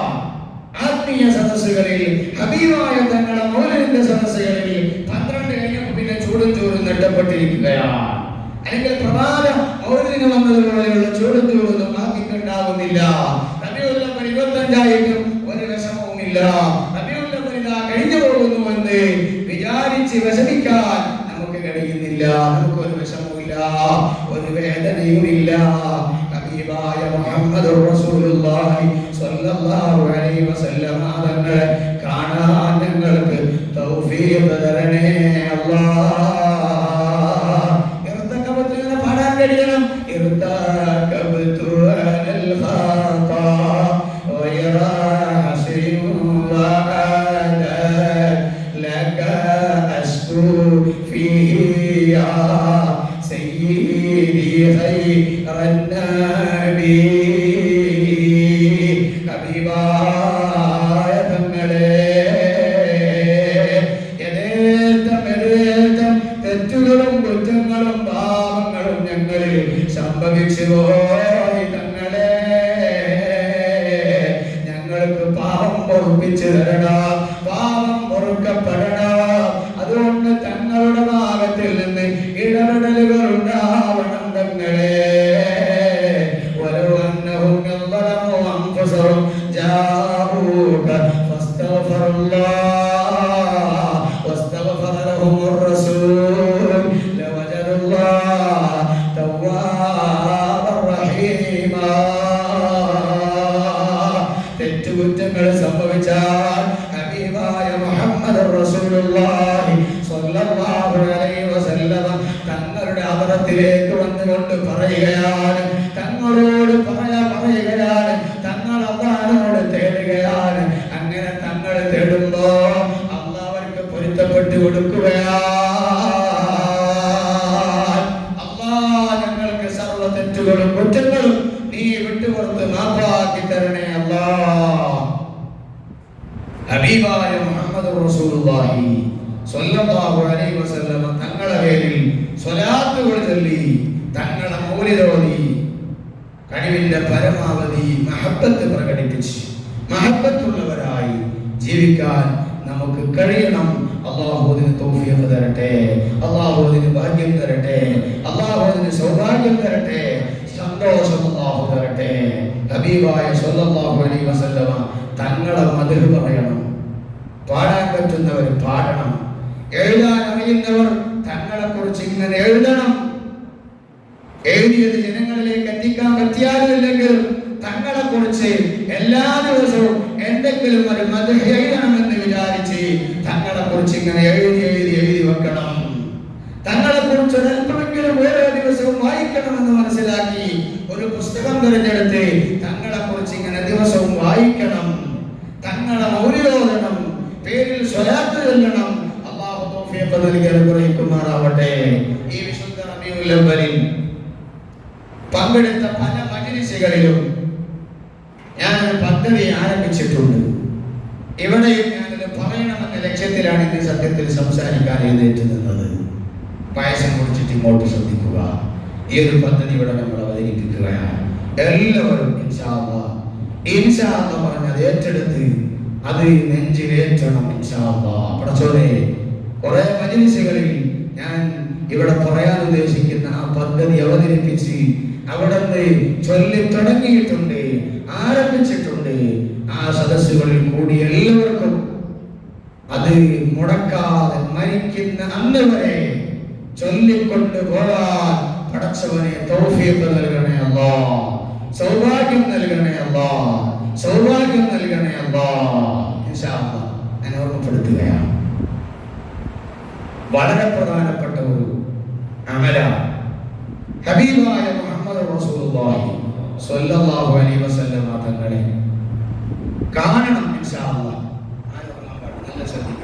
ആത്മീയ സദസ്സുകളിൽ, ഹബീബായ തങ്ങളുടെ മൗലിദിന്റെ സദസ്സുകളിൽ 12 കഴിഞ്ഞപ്പോൾ പിന്നെ ചൂടും ചോറും നഷ്ടപ്പെട്ടിരിക്കുകയാണ്. അല്ലെങ്കിൽ പ്രധാന മൗലിദിന് വന്നതുപോലെയുള്ള ചൂടും ചോറൊന്നും ബാക്കിക്കുണ്ടാകുന്നില്ല. റബീഉൽ അവ്വൽ 25 ഒരു വിഷമവുമില്ല. റബീഉൽ അവ്വൽ കഴിഞ്ഞു പോകുന്നുവെന്ന് വിചാരിച്ച് വിഷമിക്കാൻ നമുക്ക് കഴിയുന്നില്ല. നമുക്കൊരു വിഷമവുമില്ല, ഒരു വേദനയുമില്ല. ഹബീബായ മുഹമ്മദുർ റസൂലുള്ളാഹി സ്വല്ലല്ലാഹു അലൈഹി വസല്ലമ തങ്ങളെ കാണാൻ ഞങ്ങൾക്ക് തൗഫീഖ് തരണേ അല്ലാഹ്. ഇർതകബത്തു പാടാൻ കഴിയണം. ഇർതകബത്തു അലൽ ഖാതാ വയറാ ഹസീം വഅദ ലക അസ്കു ഫീഹി യാ സയ്യിദി ഖൈറൻ നബി. ഹബീബായ തങ്ങളെ തെറ്റുകളും കുറ്റങ്ങളും പാപങ്ങളും ഞങ്ങളിൽ സംഭവിച്ചു പോയി. തങ്ങളെ ഞങ്ങൾക്ക് പാപം പൊറുപ്പിച്ചു തരണം, പാപം പൊറുക്കപ്പെടണം. അതുകൊണ്ട് തങ്ങളുടെ ഭാഗത്തിൽ നിന്ന് ഇടപെടലുകൾ ഉണ്ടാവണം. തങ്ങളെ جاءوك فاستغفر الله واستغفر لهم الرسول لوجدوا الله توابا رحيما. തെറ്റുകുറ്റങ്ങൾ സംഭവിച്ചാൽ ഹബീബായ മുഹമ്മദ് റസൂലുള്ളാഹി സ്വല്ലല്ലാഹു അലൈഹി വസല്ലമ തങ്ങളുടെ അവറത്തിലേക്ക് വന്നുകൊണ്ട് പറയുകയാണ്, തങ്ങളോട് പറയുകയാണ്, തങ്ങൾ അല്ലാഹുവോട് തേടുകയാണ്. അങ്ങനെ തങ്ങൾ തേടുമ്പോ അല്ലാഹു അവർക്ക് പൊരുത്തപ്പെട്ടു കൊടുക്കുകയാണ്. അല്ലാഹ് ഞങ്ങൾക്ക് സർവ്വ തെറ്റുകളും കുറ്റങ്ങളും നീ വിട്ടുപുറത്ത് മാപ്പാക്കി തരണേ അല്ലാഹ്. ഹബീബായ മുഹമ്മദ് റസൂലുള്ളാഹി സ്വല്ലല്ലാഹു അലൈഹി വസല്ലമ തങ്ങളുടെ പേരിൽ സ്വലാത്തുകൾ ചൊല്ലി, തങ്ങളെ മൗലിദോദി കഴിവിന്റെ പരമാവധി മഹബ്ബത്ത് പ്രകടിപ്പിച്ച് മഹബ്ബത്തുള്ളവരായി ജീവിക്കാൻ നമുക്ക് കഴിയണം. അല്ലാഹു അതിന് തൗഫീഖ് തരട്ടെ, അല്ലാഹു അതിന് ഭാഗ്യം തരട്ടെ, അല്ലാഹു അതിന് സൗഭാഗ്യം തരട്ടെ, സന്തോഷം അല്ലാഹു തരട്ടെ. ഹബീബായ സ്വല്ലല്ലാഹു അലൈഹി വസല്ലമ തങ്ങളെ മദ്ഹ് പറയണം. പാടാൻ പറ്റുന്നവർ പാടണം, എഴുതാൻ അറിയുന്നവർ തങ്ങളെ കുറിച്ച് ഇങ്ങനെ എഴുതണം. എഴുതിയത് ജനങ്ങളിലേക്ക് എത്തിക്കാൻ പറ്റിയാലില്ലെങ്കിൽ തങ്ങളെ കുറിച്ച് എല്ലാ ദിവസവും എന്തെങ്കിലും ഒരു മദ്ഹ് എഴുതണമെന്ന് വിചാരിച്ച് തങ്ങളെ കുറിച്ച് ഇങ്ങനെ എഴുതി വെക്കണം. തങ്ങളെ കുറിച്ച് ഒരല്പമെങ്കിലും ഓരോ ദിവസവും വായിക്കണമെന്ന് മനസ്സിലാക്കി ഒരു പുസ്തകം തിരഞ്ഞെടുത്ത് തങ്ങളെ കുറിച്ച് ഇങ്ങനെ ദിവസവും വായിക്കണം. തങ്ങളെ മൗലിദോദണം, പേരിൽ സ്വലാത്ത് ചൊല്ലണം. അല്ലാഹു തൗഫീഖ് നൽകി അനുഗ്രഹിക്കുമാറാവട്ടെ. ഈ വിശുദ്ധ റബീഉൽ അവ്വലിൽ പങ്കെടുത്ത പല മജ്‌ലിസുകളിലും പദ്ധതി ആരംഭിച്ചിട്ടുണ്ട്. ഇവിടെയും ഞാനത് പറയണമെന്ന ലക്ഷ്യത്തിലാണ് ഇന്ന് സത്യത്തിൽ സംസാരിക്കാൻ എഴുന്നേറ്റ് നിന്നത്. പായസം കുടിച്ചിട്ട് ഇങ്ങോട്ട് ശ്രദ്ധിക്കുക. ഈ ഒരു പദ്ധതി ഇവിടെ നമ്മൾ അവതരിപ്പിക്കുകയാണ്. എല്ലാവരും ഇൻഷാ അല്ലാഹ് പറഞ്ഞത് ഏറ്റെടുത്ത് അത് നെഞ്ചിലേറ്റണം ഇൻഷാ അല്ലാഹ്. പടച്ചോനെ, കുറെ മജ്‌ലിസുകളിൽ ഞാൻ ഇവിടെ പറയാൻ ഉദ്ദേശിക്കുന്ന ആ പദ്ധതി അവതരിപ്പിച്ച് അവിടെ ചൊല്ലി തുടങ്ങിയിട്ടുണ്ട്, ആരംഭിച്ചിട്ടുണ്ട്. ആ സദസ്സുകളിൽ കൂടി എല്ലാവർക്കും അത് മുടക്കാതെ മരിക്കുന്ന അന്ന് വരെ ചൊല്ലിക്കൊണ്ട് പോകാൻ പടച്ചവനെ തൗഫീഖ് നൽകണേ അല്ലാഹ്, സൗഭാഗ്യം നൽകണേ അല്ലാഹ്, സൗഭാഗ്യം നൽകണേ അല്ലാഹ്. ഇൻഷാ അല്ലാഹ് ഞാൻ ഓർമ്മപ്പെടുത്തുകയാണ്. വളരെ പ്രധാനപ്പെട്ട ഒരു അമലാണ് ഹബീബായ മുഹമ്മദ് റസൂലുള്ളാഹി സ്വല്ലല്ലാഹു അലൈഹി വസല്ലം തങ്ങളെ കാണണം. ഇൻഷാ അല്ലാഹ് നല്ല ശ്രദ്ധിക്കണം.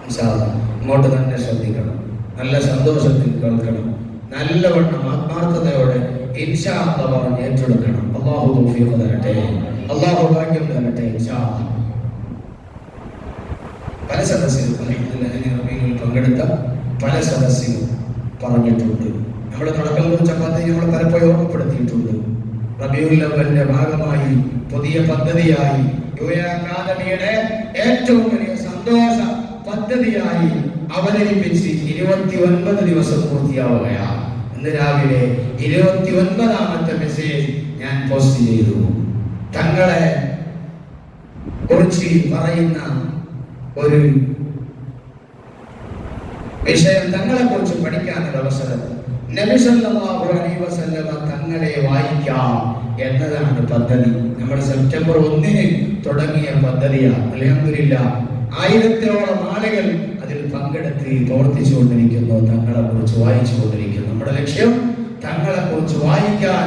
ഇൻഷാ അല്ലാഹ് ഇങ്ങോട്ട് തന്നെ ശ്രദ്ധിക്കണം, നല്ല സന്തോഷത്തിൽ കേൾക്കണം, നല്ലവണ്ണം ആത്മാർത്ഥതയോടെ ഇൻഷാ അല്ലാഹ് പറഞ്ഞ് ഏറ്റെടുക്കണം. അല്ലാഹു തൗഫീഖ് തരട്ടെ, അല്ലാഹു ഭാഗ്യം തരട്ടെ. ഇൻഷാ അല്ലാഹ് പല സദസ്സിലും പങ്കെടുത്ത പല സദസ്സിലും പറഞ്ഞിട്ടുണ്ട്. നമ്മുടെ തുടക്കം കുറിച്ച പദ്ധതി നമ്മൾ പലപ്പോഴും ഓർമ്മപ്പെടുത്തിയിട്ടുണ്ട്. റബീഉൽ അവ്വലിന്റെ ഭാഗമായി പുതിയ പദ്ധതിയായി അക്കാദമിയുടെ ഏറ്റവും വലിയ സന്തോഷ പദ്ധതിയായി അവതരിപ്പിച്ച് 29 ദിവസം പൂർത്തിയാവുകയാണ്. ഇന്ന് രാവിലെ 29ാമത്തെ മെസ്സേജ് ഞാൻ പോസ്റ്റ് ചെയ്തു. തങ്ങളെ കുറിച്ച് പറയുന്ന ഒരു വിഷയം, തങ്ങളെ കുറിച്ച് പഠിക്കാനുള്ള അവസരം, നബി സല്ലല്ലാഹു അലൈഹി വസല്ലമ തങ്ങളെ വായിക്കാം എന്നതാണ് പദ്ധതി. നമ്മൾ സെപ്റ്റംബർ 1 തുടങ്ങിയ പദ്ധതിയാണ്. അൽഹംദുലില്ലാഹ് 1000ഓളം ആളുകൾ അതിൽ പങ്കെടുത്ത് പ്രവർത്തിച്ചുകൊണ്ടിരിക്കുന്നു, തങ്ങളെ കുറിച്ച് വായിച്ചുകൊണ്ടിരിക്കുന്നു. നമ്മുടെ ലക്ഷ്യം തങ്ങളെ കുറിച്ച് വായിക്കാൻ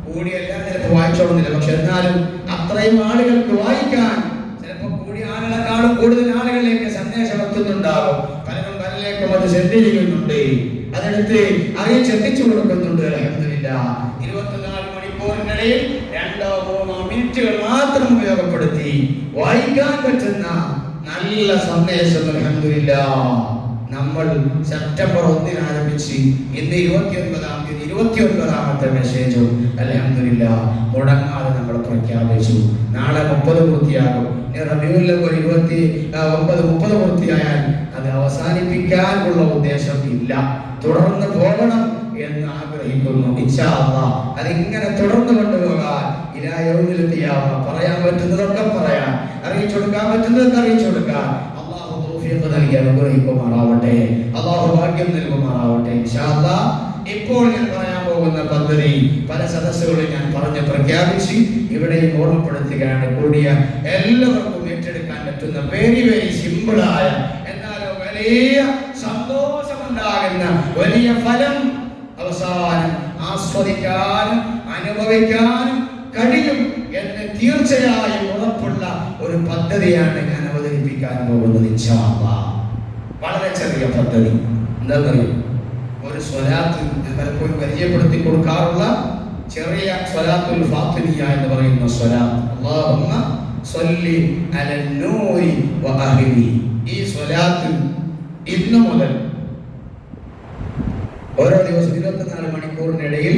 കൂടിയെല്ലാം ചിലപ്പോൾ വായിച്ചോളുന്നില്ല, പക്ഷെ എന്നാലും അത്രയും ആളുകൾക്ക് വായിക്കാൻ ചിലപ്പോൾ കൂടിയ ആളുകളെക്കാളും കൂടുതൽ ആളുകളിലേക്ക് സന്ദേശം എത്തുന്നുണ്ടാകും. പലരും പലരിലേക്കും അത് സെൻഡ് ചെയ്യുന്നുണ്ട്, അതെടുത്ത് അറിയിച്ചെത്തിച്ചു കൊടുക്കുന്നുണ്ട്. അൽഹംദുലില്ലാഹ് 24 മണിക്കൂറിനിടയിൽ 2-3 മിനിറ്റുകൾ മാത്രം ഉപയോഗപ്പെടുത്തി വായിക്കാൻ പറ്റുന്ന നല്ല സന്ദേശം അൽഹംദുലില്ലാഹ് നമ്മൾ സെപ്റ്റംബർ 1 ആരംഭിച്ച് ഇന്ന് 29ാമത്തെ മെസ്സേജും അൽഹംദുലില്ലാഹ് മുടങ്ങാതെ നമ്മൾ പ്രഖ്യാപിച്ചു. നാളെ 30 പൂർത്തിയാകും. റബീഉൽ അവ്വൽ 29-30 പൂർത്തിയായാൽ അത് അവസാനിപ്പിക്കാനുള്ള ഉദ്ദേശം ഇല്ല, തുടർന്ന് പോകണം എന്ന് ആഗ്രഹിക്കുന്നു. ഇൻഷാ അല്ലാഹ് അതിങ്ങനെ തുടർന്ന് കൊണ്ടുപോകാൻ ഇലാ യൗമിൽ ഖിയാമ പറയാൻ പറ്റുന്നതൊക്കെ പറയാൻ, അറിയിച്ചു കൊടുക്കാൻ പറ്റുന്നതൊക്കെ അറിയിച്ചു കൊടുക്കാൻ അല്ലാഹു തൗഫീഖ് നൽകി അനുഗ്രഹിക്കുമാറാവട്ടെ, അല്ലാഹു ഭാഗ്യം നൽകുമാറാവട്ടെ. ഇൻഷാ അല്ലാഹ് ഇപ്പോൾ ഞാൻ പറയാൻ പോകുന്ന പദ്ധതി പല സദസ്സുകളിൽ ഞാൻ പറഞ്ഞ് പ്രഖ്യാപിച്ച് ഇവിടെയും ഓർമ്മപ്പെടുത്തുകയാണ്. കൂടിയ എല്ലാവർക്കും ഏറ്റെടുക്കാൻ പറ്റുന്ന വെരി സിമ്പിളായ എന്നാലോ വലിയ സന്തോഷമുണ്ടാകുന്ന വലിയ ഫലം അവസാനം ആസ്വദിക്കാനും അനുഭവിക്കാനും കഴിയും എന്ന് തീർച്ചയായും ഉറപ്പുള്ള ഒരു പദ്ധതിയാണ് ഞാൻ അവതരിപ്പിക്കാൻ പോകുന്നത്. ഇൻഷാ അല്ലാഹ് വളരെ ചെറിയ പദ്ധതി. എന്താണെന്നറിയോ, ഒരു സ്വലാത്ത് പലപ്പോഴും പരിചയപ്പെടുത്തി കൊടുക്കാറുള്ള ചെറിയ സ്വലാത്തുൽ ഫാത്തിമിയ എന്ന് പറയുന്ന സ്വലാത്ത്, അല്ലാഹുമ്മ സ്വല്ലി അലൻ നൂരി വ അഹ്ലി. ഈ സ്വലാത്ത് ഇന്നു മുതൽ ഓരോ ദിവസം 24 മണിക്കൂറിനിടയിൽ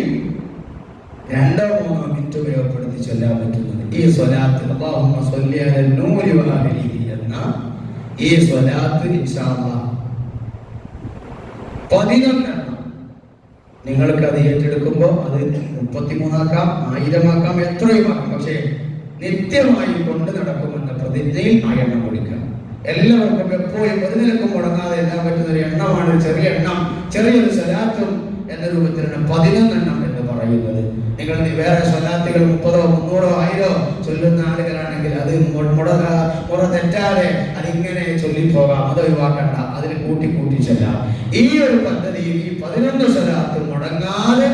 2-3 മിനിറ്റ് ഉപയോഗപ്പെടുത്തി ചൊല്ലാൻ പറ്റുന്നത് ഈ സ്വലാത്ത്, അല്ലാഹുമ്മ സ്വല്ലി അലൻ നൂരി വ അഹ്ലി എന്ന ഈ സ്വലാത്ത് ഇൻഷാ അല്ലാഹ് 11 നിങ്ങൾക്ക് അത് ഏറ്റെടുക്കുമ്പോൾ അത് 33 ആക്കാം, 1000 ആക്കാം, എത്രയും ആക്കാം. പക്ഷേ നിത്യമായി കൊണ്ട് നടക്കുമെന്ന പ്രതിജ്ഞയിൽ ആ എണ്ണം കൊടുക്കുക. എല്ലാവർക്കും എപ്പോഴും ഒരു നിലക്കും മുടങ്ങാതെ എത്താൻ പറ്റുന്ന ഒരു എണ്ണമാണ് ചെറിയ എണ്ണം, ചെറിയൊരു സ്വലാത്തും എന്ന രൂപത്തിലാണ് 11 എണ്ണം എന്ന് പറയുന്നത്. നിങ്ങൾ വേറെ സ്വലാത്തുകൾ 30-ഓ 300-ഓ 1000-ഓ ചൊല്ലുന്ന ആളുകളാണെങ്കിൽ അത് മുറ തെറ്റാതെ അതിങ്ങനെ ചൊല്ലിപ്പോകാം, അത് ഒഴിവാക്കണ്ട, അതിൽ കൂട്ടി ചെല്ലാം. ഈ ഒരു പദ്ധതിയിൽ ഈ 11 സ്വലാത്ത് മുടങ്ങാതെ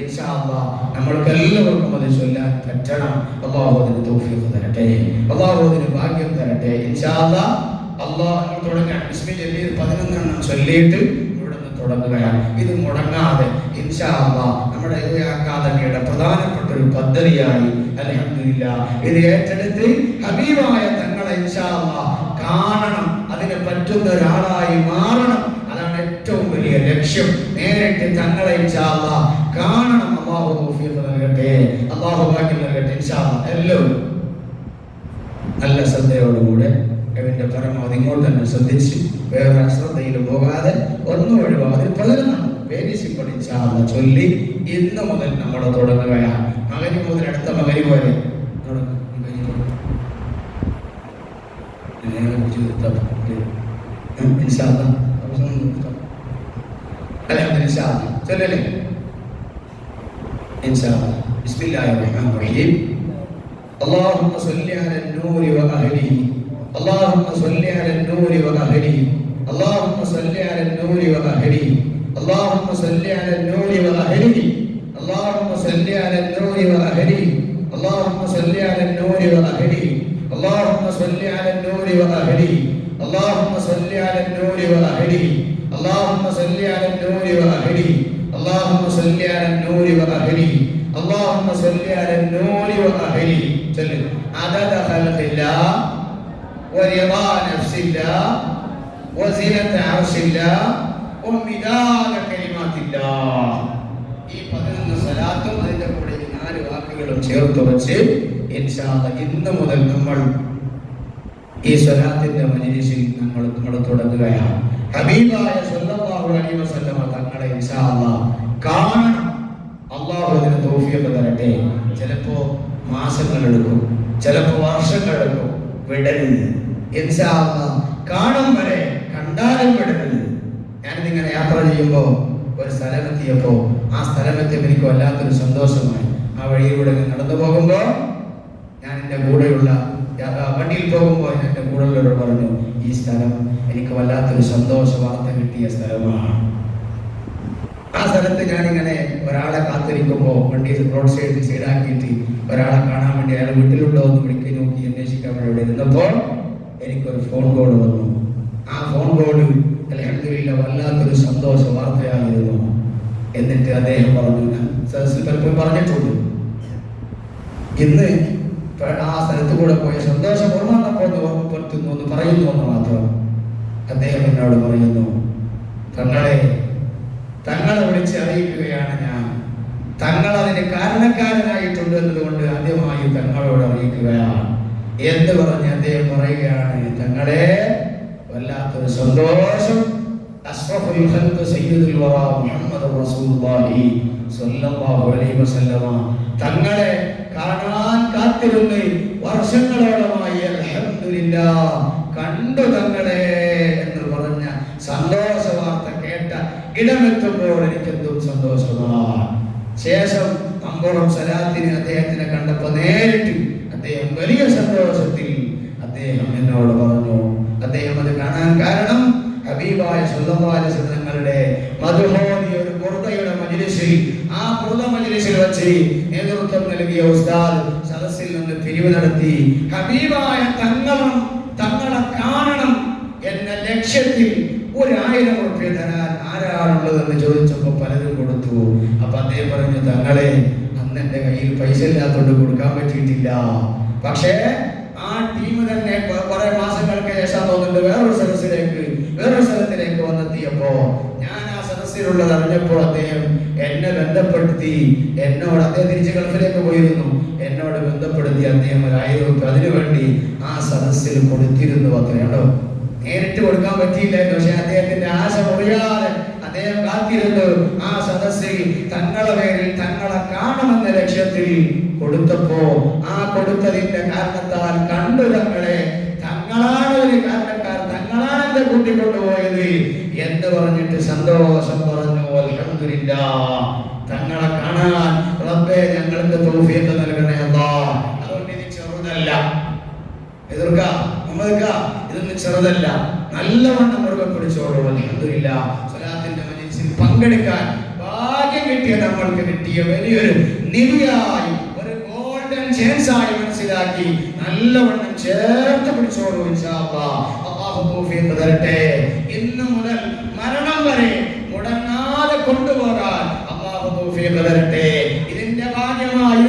ഇൻഷാ അല്ലാഹ് നമ്മൾക്ക് എല്ലാവർക്കും അത് ചൊല്ലാൻ പറ്റണം. അല്ലാഹു അതിന് തൗഫീഖ് തരട്ടെ, അല്ലാഹു അതിന് ഭാഗ്യം തരട്ടെ. ഇൻഷാ അല്ലാഹ് അല്ലാഹു തുടങ്ങാൻ ബിസ്മില്ലാഹി 11 എണ്ണം ചൊല്ലിയിട്ട് തുടങ്ങുകയാണ്. ഇത് മുടങ്ങാതെ ഇൻഷാ അല്ലാഹ് നമ്മുടെ അക്കാദമിയുടെ പ്രധാനപ്പെട്ട ഒരു പദ്ധതിയായി അൽഹംദുലില്ലാഹ് ഇത് ഏറ്റെടുത്ത് ഹബീബായ തങ്ങളെ ഇൻഷാ അല്ലാഹ് കാണണം, അതിന് പറ്റുന്ന ഒരാളായി മാറണം. അതാണ് ഏറ്റവും വലിയ ലക്ഷ്യം. നേരിട്ട് തങ്ങളെ ഇൻഷാ അല്ലാഹ് കാണണം. അല്ലാഹു തൗഫീഖ് നൽകട്ടെ, അല്ലാഹു ഭാഗ്യം നൽകട്ടെ. ഇൻഷാ അല്ലാഹ് എല്ലാവരും നല്ല ശ്രദ്ധയോടുകൂടെ അവന്റെ പരമാവധി ഇങ്ങോട്ട് തന്നെ ശ്രദ്ധിച്ച് വേറെ അശ്രദ്ധയിൽ പോകാതെ ഒന്നും ഒഴിവാതെ പകരുന്നതാണ്. Very simple. ഇൻഷാ അല്ലാഹ് ചൊല്ലി ഇന്ന് മുതൽ നമ്മൾ തുടങ്ങുകയാണ്. മഗ്‌രിബ് മുതൽ അടുത്ത മഗ്‌രിബ് വരെ തുടങ്ങും. ഇൻഷാ അല്ലാഹ് ചൊല്ലല്ലേ? ഇൻഷാ അല്ലാഹ്. ബിസ്മില്ലാഹിർ റഹ്മാനിർ റഹീം. اللهم صل على النور وأهله اللهم صل على النور وأهله اللهم صل على النور وأهله اللهم صل على النور وأهله اللهم صل على النور وأهله اللهم صل على النور وأهله اللهم صل على النور وأهله اللهم صل على النور وأهله اللهم صل على النور وأهله اللهم صل على النور وأهله اللهم صل على النور وأهله عدد خلق الله ورضا نفس الله وزنة عرش الله ومداد كلمات الله. ഈ 11 സ്വലാത്തും അതിന്റെ കൂടെ ഈ 4 വാക്കുകളും ചേർത്ത് വെച്ച് ഇൻഷാ അല്ലാഹ് ഇന്ന് മുതൽ നമ്മൾ ഈ സ്വലാത്തിന്റെ മജ്‌ലിസിൽ നമ്മൾ തുടങ്ങുകയാണ്. ഹബീബായ സല്ലല്ലാഹു അലൈഹി വസല്ലമ തങ്ങളെ ഇൻഷാ അല്ലാഹ് കാണണം. അല്ലാഹു അതിന് തൗഫീഖ് തരട്ടെ. ചിലപ്പോ മാസങ്ങളെടുക്കും, ചിലപ്പോ വർഷങ്ങളെടുക്കും. വിടരുത് ഇൻഷാ അല്ലാഹ്. കാണും വരെ കണ്ടാലും വിടരുത്. ഞാനിതിങ്ങനെ യാത്ര ചെയ്യുമ്പോൾ ഒരു സ്ഥലമെത്തിയപ്പോൾ ആ സ്ഥലമെത്തിയപ്പോൾ എനിക്ക് വല്ലാത്തൊരു സന്തോഷമായി. ആ വഴിയിലൂടെ നടന്നു പോകുമ്പോൾ ഞാൻ എൻ്റെ കൂടെയുള്ള വണ്ടിയിൽ പോകുമ്പോൾ എൻ്റെ കൂടെയുള്ളവരോട് പറഞ്ഞു, ഈ സ്ഥലം എനിക്ക് വല്ലാത്തൊരു സന്തോഷ വാർത്ത കിട്ടിയ സ്ഥലമാണ്. ആ സ്ഥലത്ത് ഞാനിങ്ങനെ ഒരാളെ കാത്തിരിക്കുമ്പോൾ വണ്ടി റോഡ് സൈഡാക്കിയിട്ട് ഒരാളെ കാണാൻ വേണ്ടി അയാൾ വീട്ടിലുണ്ടോ എന്ന് വിളിക്കാൻ നോക്കി അന്വേഷിക്കാൻ വേണ്ടി ഇവിടെ ഇരുന്നപ്പോൾ എനിക്കൊരു ഫോൺ കോൾ വന്നു. ആ ഫോൺ കോൾ അൽഹംദുലില്ലാഹ് വല്ലാത്തൊരു സന്തോഷ വാർത്തയായിരുന്നു. എന്നിട്ട് അദ്ദേഹം പറഞ്ഞു, ഞാൻ സദസ്സിൽ പലപ്പോഴും പറഞ്ഞിട്ടുണ്ട്, ഇന്ന് ആ സ്ഥലത്ത് കൂടെ പോയ സന്തോഷം ഓർമ്മ ഓർമ്മപ്പെടുത്തുന്നു എന്ന് പറയുന്നു എന്ന് മാത്രം. അദ്ദേഹം എന്നോട് പറയുന്നു, തങ്ങളെ വിളിച്ച് അറിയിക്കുകയാണ് ഞാൻ. തങ്ങൾ അതിന് കാരണക്കാരനായിട്ടുണ്ട് എന്നതുകൊണ്ട് ആദ്യമായി തങ്ങളോട് അറിയിക്കുകയാണ് എന്ന് പറഞ്ഞ് അദ്ദേഹം പറയുകയാണ്, തങ്ങളെ വല്ലാത്തൊരു സന്തോഷം. അഷ്റഫുൽ ഖൽഖ് സയ്യിദുൽ വറാ മുഹമ്മദുർ റസൂലുള്ളാഹി സ്വല്ലല്ലാഹു അലൈഹി വസല്ലമ തങ്ങളെ കാണാൻ കാത്തിരുന്ന് വർഷങ്ങളോളമായി അൽഹംദുലില്ലാഹ് കണ്ടു തങ്ങളെ എന്ന് പറഞ്ഞ സന്തോഷ വാർത്ത കേട്ട ഇടമെത്തുമ്പോൾ എനിക്കെന്തും സന്തോഷമാണ്. ശേഷം അമ്പുറം സലാത്തിന് അദ്ദേഹത്തിനെ കണ്ടപ്പോൾ നേരിട്ട് അദ്ദേഹം വലിയ സന്തോഷത്തിൽ അദ്ദേഹം എന്നോട് പറഞ്ഞു. അദ്ദേഹം അത് കാണാൻ കാരണം ഹബീബായ സല്ലല്ലാഹു അലൈഹി വസല്ലം തങ്ങളുടെ മദ്ഹൂദിയ ഒരു ഖുർദയുടെ മജ്‌ലിസിൽ, ആ ഖുർദ മജ്‌ലിസിൽ വെച്ച് നേതൃത്വം നൽകിയ ഉസ്താദ് സദസ്സിൽ നിന്ന് പിരിവ് നടത്തി ഹബീബായ തങ്ങളെ കാണണം എന്ന ലക്ഷ്യത്തിൽ 1000 രൂപ തരാൻ ആരാണുള്ളതെന്ന് ചോദിച്ചപ്പോൾ പലരും കൊടുത്തു. അപ്പൊ അദ്ദേഹം പറഞ്ഞു, തങ്ങളെ അന്ന് എന്റെ കയ്യിൽ പൈസ ഇല്ലാത്തോണ്ട് കൊടുക്കാൻ പറ്റിയിട്ടില്ല. പക്ഷേ ആ ടീം തന്നെ കുറെ മാസങ്ങൾക്ക് ശേഷം തോന്നുന്നുണ്ട് വേറൊരു സ്ഥലത്തിലേക്ക് വന്നെത്തിയപ്പോ ഞാൻ ആ സദസ്സിലുള്ളത് അറിഞ്ഞപ്പോൾ അദ്ദേഹം എന്നെ ബന്ധപ്പെടുത്തി. എന്നോട് അദ്ദേഹം തിരിച്ച് ഗൾഫിലേക്ക് പോയിരുന്നു. എന്നോട് ബന്ധപ്പെടുത്തി അദ്ദേഹം 1000 രൂപ അതിനുവേണ്ടി ആ സദസ്സിൽ കൊടുത്തിരുന്നു. അത്രയാണോ? നേരിട്ട് കൊടുക്കാൻ പറ്റിയില്ലായിരുന്നു. പക്ഷെ അദ്ദേഹത്തിന്റെ ആശ മുറിയാതെ അദ്ദേഹം കാത്തിരുന്നു. ആ സദസ്സിൽ തങ്ങളെ പേരിൽ തങ്ങളെ കാണുമെന്ന ലക്ഷ്യത്തിൽ കൊടുത്തപ്പോ ആ കൊടുത്തതിന്റെ കാരണത്താൽ കണ്ടു തങ്ങളാണ് ഒരു കാരണക്കാർ, തങ്ങളാണ് എന്നെ കൂട്ടിക്കൊണ്ടുപോയത് എന്ന് പറഞ്ഞിട്ട് സന്തോഷം പറഞ്ഞു. അൽഹംദുലില്ലാഹ് തങ്ങളെ കാണാൻ റബ്ബേ ഞങ്ങൾക്ക് തൗഫീഖ് നൽകണേ അല്ലാഹ്. അതുകൊണ്ട് ഇത് ചെറുതല്ല, ഇതൊന്നും ചെറുതല്ല. നല്ലവണ്ണം മുറുകെ പിടിച്ചോളൂ. അൽഹംദുലില്ലാഹ് സ്വലാത്തിന്റെ മജ്‌ലിസിൽ പങ്കെടുക്കാൻ ഭാഗ്യം കിട്ടിയ നമ്മൾക്ക് കിട്ടിയ വലിയൊരു നിധിയായി, ഒരു ഗോൾഡൻ ചാൻസ് ആയി മനസ്സിലാക്കി നല്ലവണ്ണം ചേർത്ത് പിടിച്ചോളൂ. ഇൻഷാ അല്ലാഹ് അല്ലാഹു തൗഫീഖ് തരട്ടെ. ഇന്ന് മുതൽ മരണം വരെ മുടങ്ങാതെ കൊണ്ടുപോകാൻ അല്ലാഹു തൗഫീഖ് തരട്ടെ. ഇതിന്റെ ഭാഗ്യമായി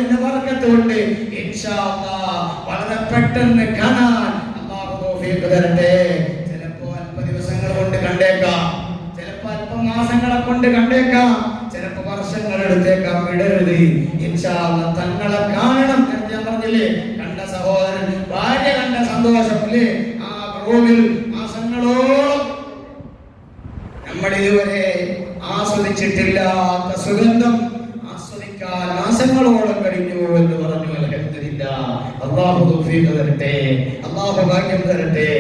വളരെ പെട്ടെന്ന് കാണാൻ അല്ലാഹു തൗഫീഖ് തരട്ടെ. ചിലപ്പോ അല്പ ദിവസങ്ങൾ കൊണ്ട് കണ്ടേക്കാം, ചിലപ്പോ അല്പ മാസങ്ങളെ കൊണ്ട് കണ്ടേക്കാം, ചിലപ്പോ വർഷങ്ങൾ എടുത്തേക്കാം. വിടരുത് ഇൻഷാ അല്ലാഹ്. തങ്ങളെ കാണണം. ഞാൻ പറഞ്ഞില്ലേ, കണ്ട സഹോദരൻ ഭാര്യ കണ്ട സന്തോഷമില്ലേ, ആ റൂമിൽ മാസങ്ങളോളം നമ്മൾ ഇതുവരെ ആസ്വദിച്ചിട്ടില്ലാത്ത സുഗന്ധം ആസ്വദിക്കാൻ മാസങ്ങളോളം കഴിഞ്ഞു എന്ന് പറഞ്ഞു. അൽഹംദുലില്ലാഹ്. അല്ലാഹു തൗഫീഖ് തരട്ടെ, അല്ലാഹു ഭാഗ്യം തരട്ടെ,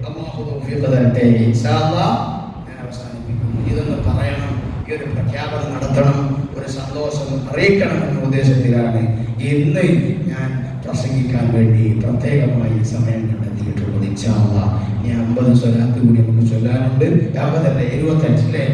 അല്ലാഹു തൗഫീഖ് തരട്ടെ. ഇൻഷാ അല്ലാഹ് ഞാൻ അവസാനിപ്പിക്കുന്നു. ഇതൊന്ന് പറയണം, ഈ ഒരു പ്രഖ്യാപനം നടത്തണം, ഒരു സന്തോഷം അറിയിക്കണം എന്ന ഉദ്ദേശത്തിലാണ് ഇന്ന് ഞാൻ പ്രസംഗിക്കാൻ വേണ്ടി പ്രത്യേകമായി സമയം കണ്ടെത്തിയിട്ടുള്ളത്. ഇൻഷാ അല്ലാഹ്. ഇനി 50 സ്വലാത്ത് കൂടി നമുക്ക് ചൊല്ലാനുണ്ട്. 50 അല്ല 75 അല്ലേ?